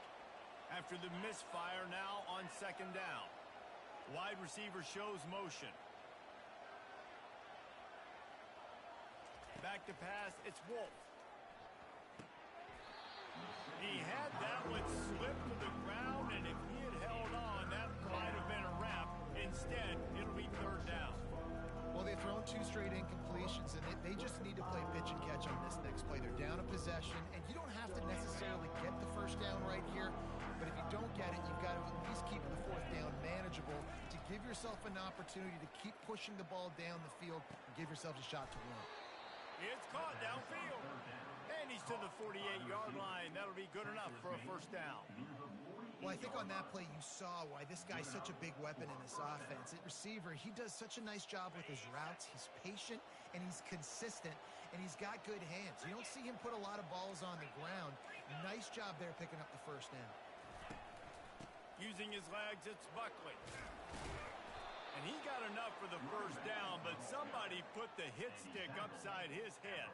After the misfire now on second down. Wide receiver shows motion. Back to pass, it's Wolf. He had that one slip to the ground, and if he had held on, that might have been a wrap. Instead, it'll be 3rd down. Well, they've thrown 2 straight incompletions, and they just need to play pitch and catch on this next play. They're down a possession, and you don't have to necessarily get the first down right here, but if you don't get it, you've got to at least keep the 4th down manageable to give yourself an opportunity to keep pushing the ball down the field and give yourself a shot to win. It's caught downfield. And he's to the 48-yard line. That'll be good enough for a first down. Well, I think on that play you saw why this guy's such a big weapon in this offense. At receiver, he does such a nice job with his routes. He's patient, and he's consistent, and he's got good hands. You don't see him put a lot of balls on the ground. Nice job there picking up the first down. Using his legs, it's Buckley. And he got enough for the first down, but somebody put the hit stick upside his head.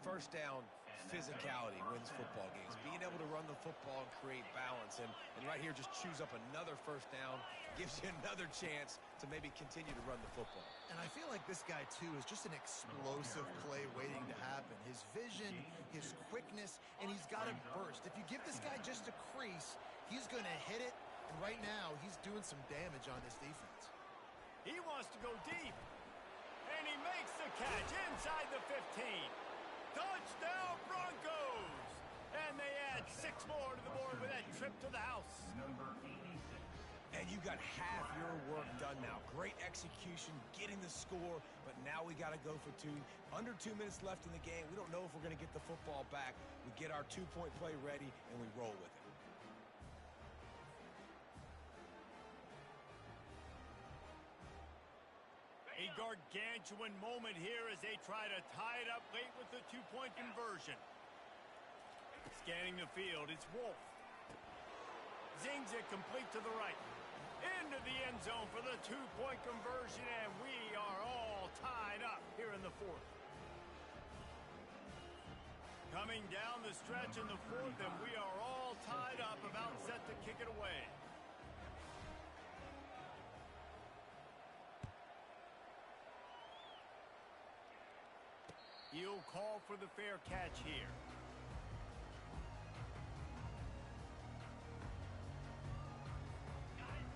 First down, physicality wins football games. Being able to run the football and create balance. And right here, just choose up another first down. Gives you another chance to maybe continue to run the football. And I feel like this guy, too, is just an explosive play waiting to happen. His vision, his quickness, and he's got a burst. If you give this guy just a crease, he's going to hit it. And right now, he's doing some damage on this defense. He wants to go deep. And he makes the catch inside the 15. Touchdown, Broncos! And they add 6 more to the board with that trip to the house. Number 86. And you got half your work done now. Great execution, getting the score, but now we got to go for 2. Under 2 minutes left in the game. We don't know if we're going to get the football back. We get our 2-point play ready, and we roll with it. A gargantuan moment here as they try to tie it up late with the 2-point conversion. Scanning the field, it's Wolf. Zings it complete to the right. Into the end zone for the 2-point conversion, and we are all tied up here in the 4th. Coming down the stretch in the 4th, and we are all tied up, about set to kick it away. He'll call for the fair catch here.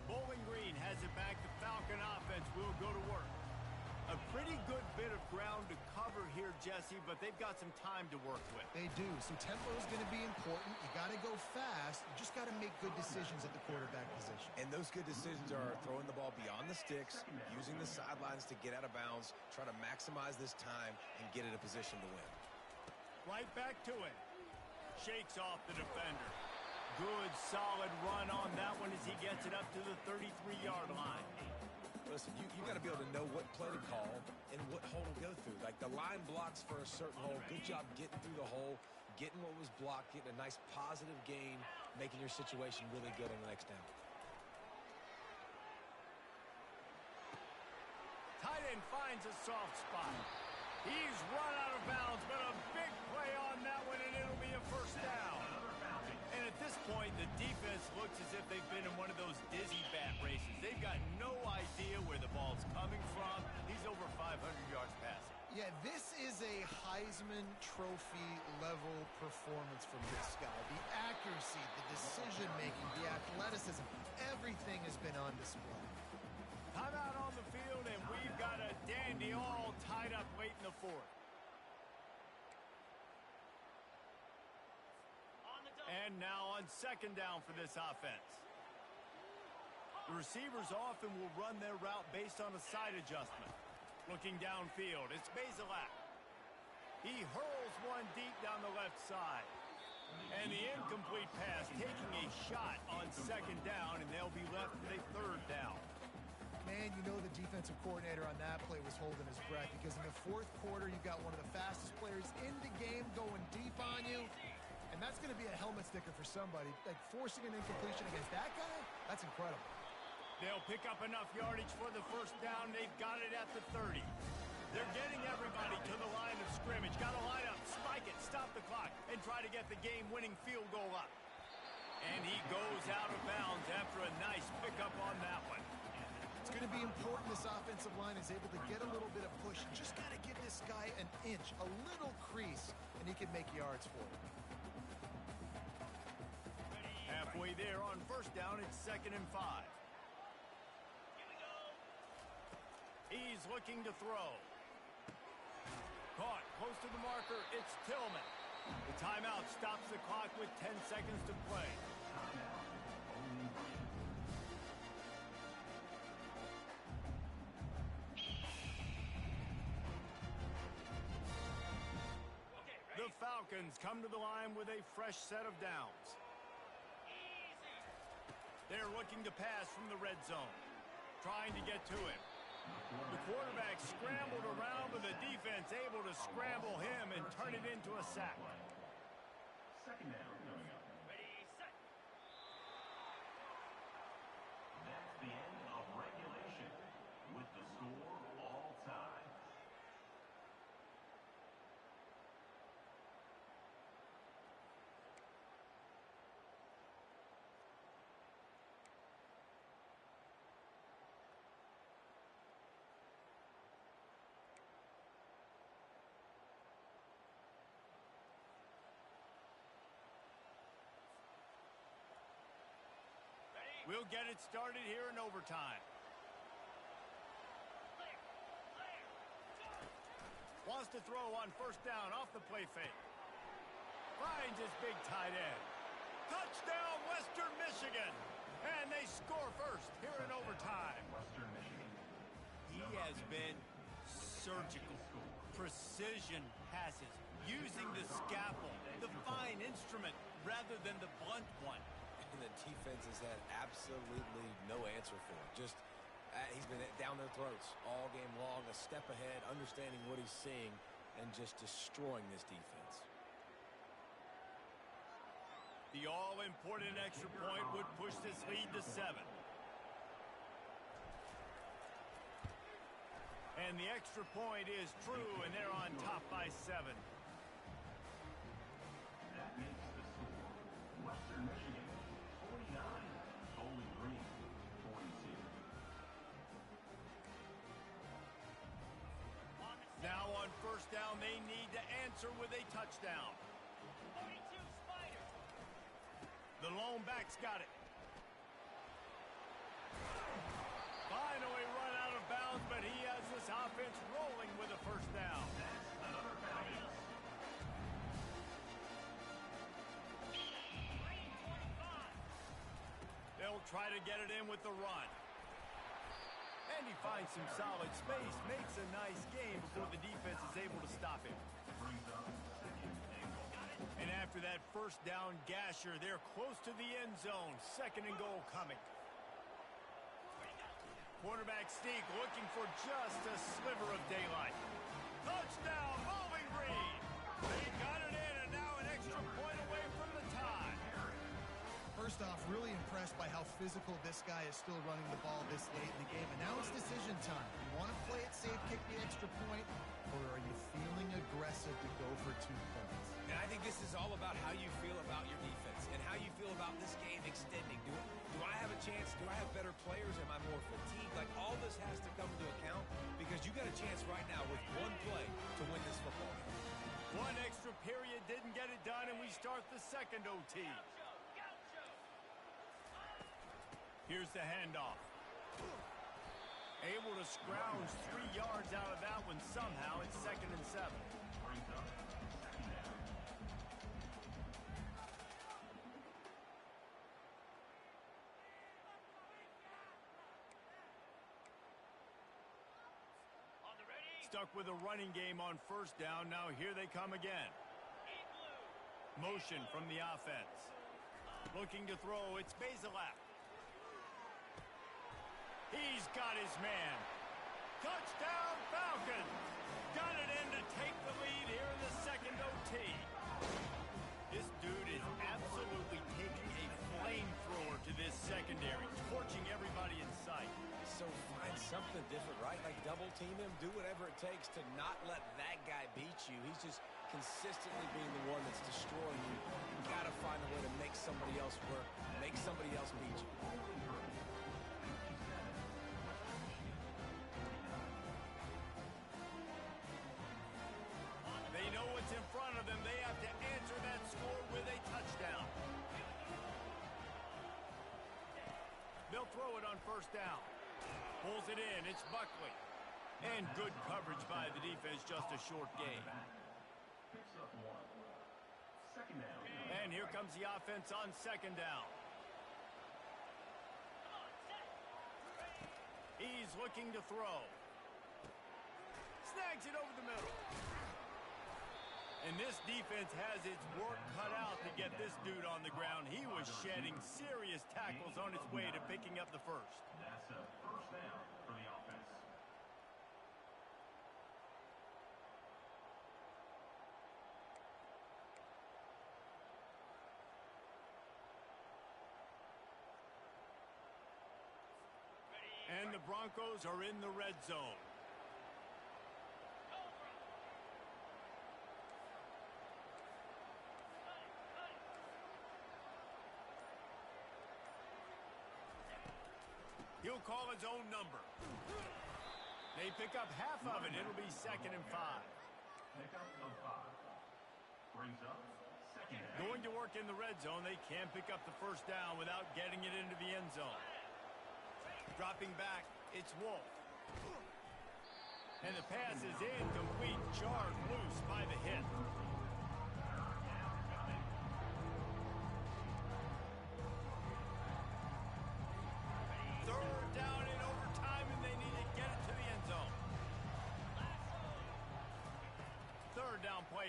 Bowling Green has it back. The Falcon offense will go to work. A pretty good bit of ground to cover here, Jesse, but they've got some time to work with. They do. So tempo is going to be important. You got to go fast. You just got to make good decisions at the quarterback position. And those good decisions are throwing the ball beyond the sticks, using the sidelines to get out of bounds, try to maximize this time, and get in a position to win. Right back to it. Shakes off the defender. Good, solid run on that one as he gets it up to the 33-yard line. Listen, you got to be able to know what play to call and what hole to go through. Like the line blocks for a certain hole. Good job getting through the hole, getting what was blocked, getting a nice positive gain, making your situation really good on the next down. Tight end finds a soft spot. He's run out of bounds, but a big play on that one, and it'll be a first down. And at this point, the defense looks as if they've been in one of those dizzy bat races. They've got no idea where the ball's coming from. He's over 500 yards passing. Yeah, this is a Heisman Trophy level performance from this guy. The accuracy, the decision-making, the athleticism, everything has been on display. Timeout on the field, and we've got a dandy all tied up late in the fourth. And now on second down for this offense. The receivers often will run their route based on a side adjustment. Looking downfield, it's Bazelak. He hurls one deep down the left side. And the incomplete pass taking a shot on second down, and they'll be left with a third down. Man, you know the defensive coordinator on that play was holding his breath because in the fourth quarter, you got one of the fastest players in the game going deep on you. And that's going to be a helmet sticker for somebody. Like forcing an incompletion against that guy, that's incredible. They'll pick up enough yardage for the first down. They've got it at the 30. They're getting everybody to the line of scrimmage. Got to line up, spike it, stop the clock, and try to get the game-winning field goal up. And he goes out of bounds after a nice pickup on that one. It's going to be important this offensive line is able to get a little bit of push. Just got to give this guy an inch, a little crease, and he can make yards for it. Halfway there on first down, it's 2nd and 5. He's looking to throw. Caught close to the marker, it's Tillman. The timeout stops the clock with 10 seconds to play. The Falcons come to the line with a fresh set of downs. They're looking to pass from the red zone, trying to get to him. The quarterback scrambled around, but the defense able to scramble him and turn it into a sack. Second down coming up. Ready, set. That's the end of regulation with the score all tied. We'll get it started here in overtime. Wants to throw on first down off the play fake. Finds his big tight end. Touchdown, Western Michigan. And they score first here in overtime. Western Michigan. He has been surgical. Precision passes. Using the scalpel, the fine instrument, rather than the blunt one. And the defense has had absolutely no answer for it. Just, he's been down their throats all game long, a step ahead, understanding what he's seeing, and just destroying this defense. The all-important extra point would push this lead to 7. And the extra point is true, and they're on top by 7. That makes the score Western Michigan 49, Bowling Green 42. Now on first down, they need to answer with a touchdown. 42 Spider. The lone back's got it. Finally run out of bounds, but he has this offense rolling with a first down. That's another penalty. They'll try to get it in with the run. And he finds some solid space, makes a nice game before the defense is able to stop him. Brings up second and goal. And after that first down gasher, they're close to the end zone. 2nd and goal coming. Quarterback sneak looking for just a sliver of daylight. Touchdown, Bowling Green. They got it in, and now an extra point away from the tie. First off, really impressed by how physical this guy is still running the ball this late in the game. And now it's decision time. You want to play it safe, kick the extra point, or are you feeling aggressive to go for 2 points? And I think this is all about how you feel about your defense and how you feel about this game extending. Do I have a chance? Do I have better players? Am I more fatigued? Like, all this has to come into account because you got a chance right now with 1 play to win this football game. 1 extra period didn't get it done, and we start the 2nd OT. Here's the handoff. Able to scrounge 3 yards out of that one somehow. It's 2nd and 7. Stuck with a running game on 1st down. Now here they come again. Motion from the offense. Looking to throw. It's Bazelak. He's got his man. Touchdown, Falcons. Got it in to take the lead here in the 2nd OT. This dude is absolutely taking a flamethrower to this secondary, torching everybody in sight. So find something different, right? Like double team him, do whatever it takes to not let that guy beat you. He's just consistently being the one that's destroying you. You got to find a way to make somebody else work, make somebody else beat you. They know what's in front of them. They have to answer that score with a touchdown. They'll throw it on 1st down. Pulls it in. It's Buckley. And good coverage by the defense. Just a short gain. Picks up 1. 2nd down. And here comes the offense on 2nd down. He's looking to throw. Snags it over the middle. And this defense has its work cut out to get this dude on the ground. He was shedding serious tackles on his way to picking up the 1st. That's a 1st down for the offense. And the Broncos are in the red zone. He'll call his own number. They pick up half of it. It'll be 2nd and 5. Pickup of 5. Brings up 2nd down. Going to work in the red zone. They can't pick up the 1st down without getting it into the end zone. Dropping back, it's Wolf. And the pass is incomplete. Jarred loose by the hit.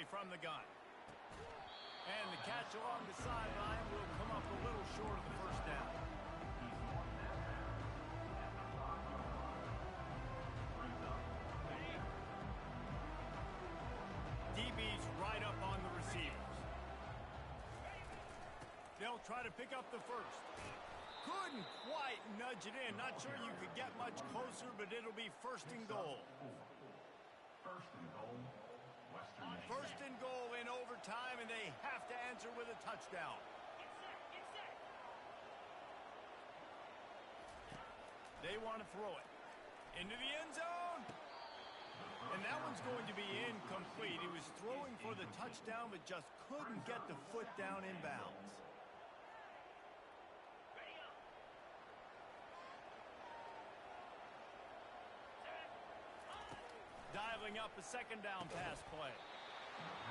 From the gun. And the catch along the sideline will come up a little short of the 1st down. DB's right up on the receivers. They'll try to pick up the 1st. Couldn't quite nudge it in. Not sure you could get much closer, but it'll be 1st and goal. 1st and goal. 1st and goal in overtime, and they have to answer with a touchdown. They want to throw it into the end zone. And that one's going to be incomplete. He was throwing for the touchdown, but just couldn't get the foot down inbounds. Dialing up a 2nd down pass play.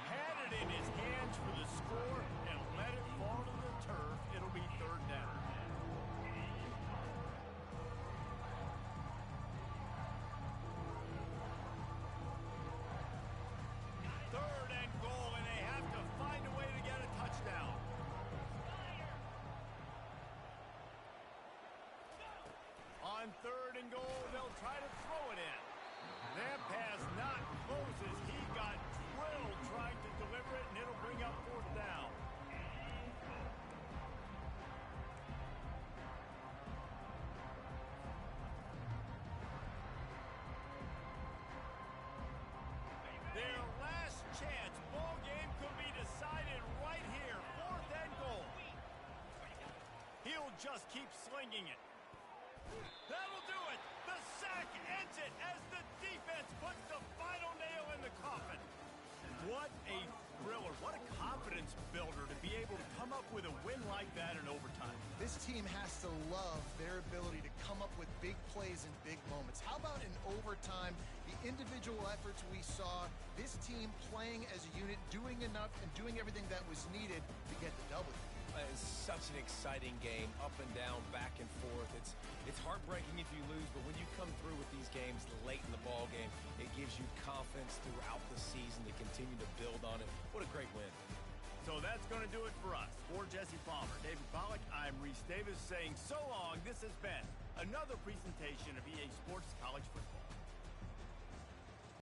Had it in his hands for the score and let it fall to the turf. It'll be 3rd down. Third and goal, and they have to find a way to goal. They'll try to throw it in. That pass not close as he got drilled trying to deliver it, and it'll bring up fourth down. Their last chance. Ball game could be decided right here. Fourth and goal. He'll just keep slinging it. That'll do it. The sack ends it as the defense puts the final nail in the coffin. What a thriller. What a confidence builder to be able to come up with a win like that in overtime. This team has to love their ability to come up with big plays in big moments. How about in overtime, the individual efforts we saw, this team playing as a unit, doing enough and doing everything that was needed to get the W. It's such an exciting game, up and down, back and forth. It's heartbreaking if you lose, but when you come through with these games late in the ball game, it gives you confidence throughout the season to continue to build on it. What a great win. So that's going to do it for us. For Jesse Palmer, David Pollack, I'm Reese Davis saying so long. This has been another presentation of EA Sports College Football.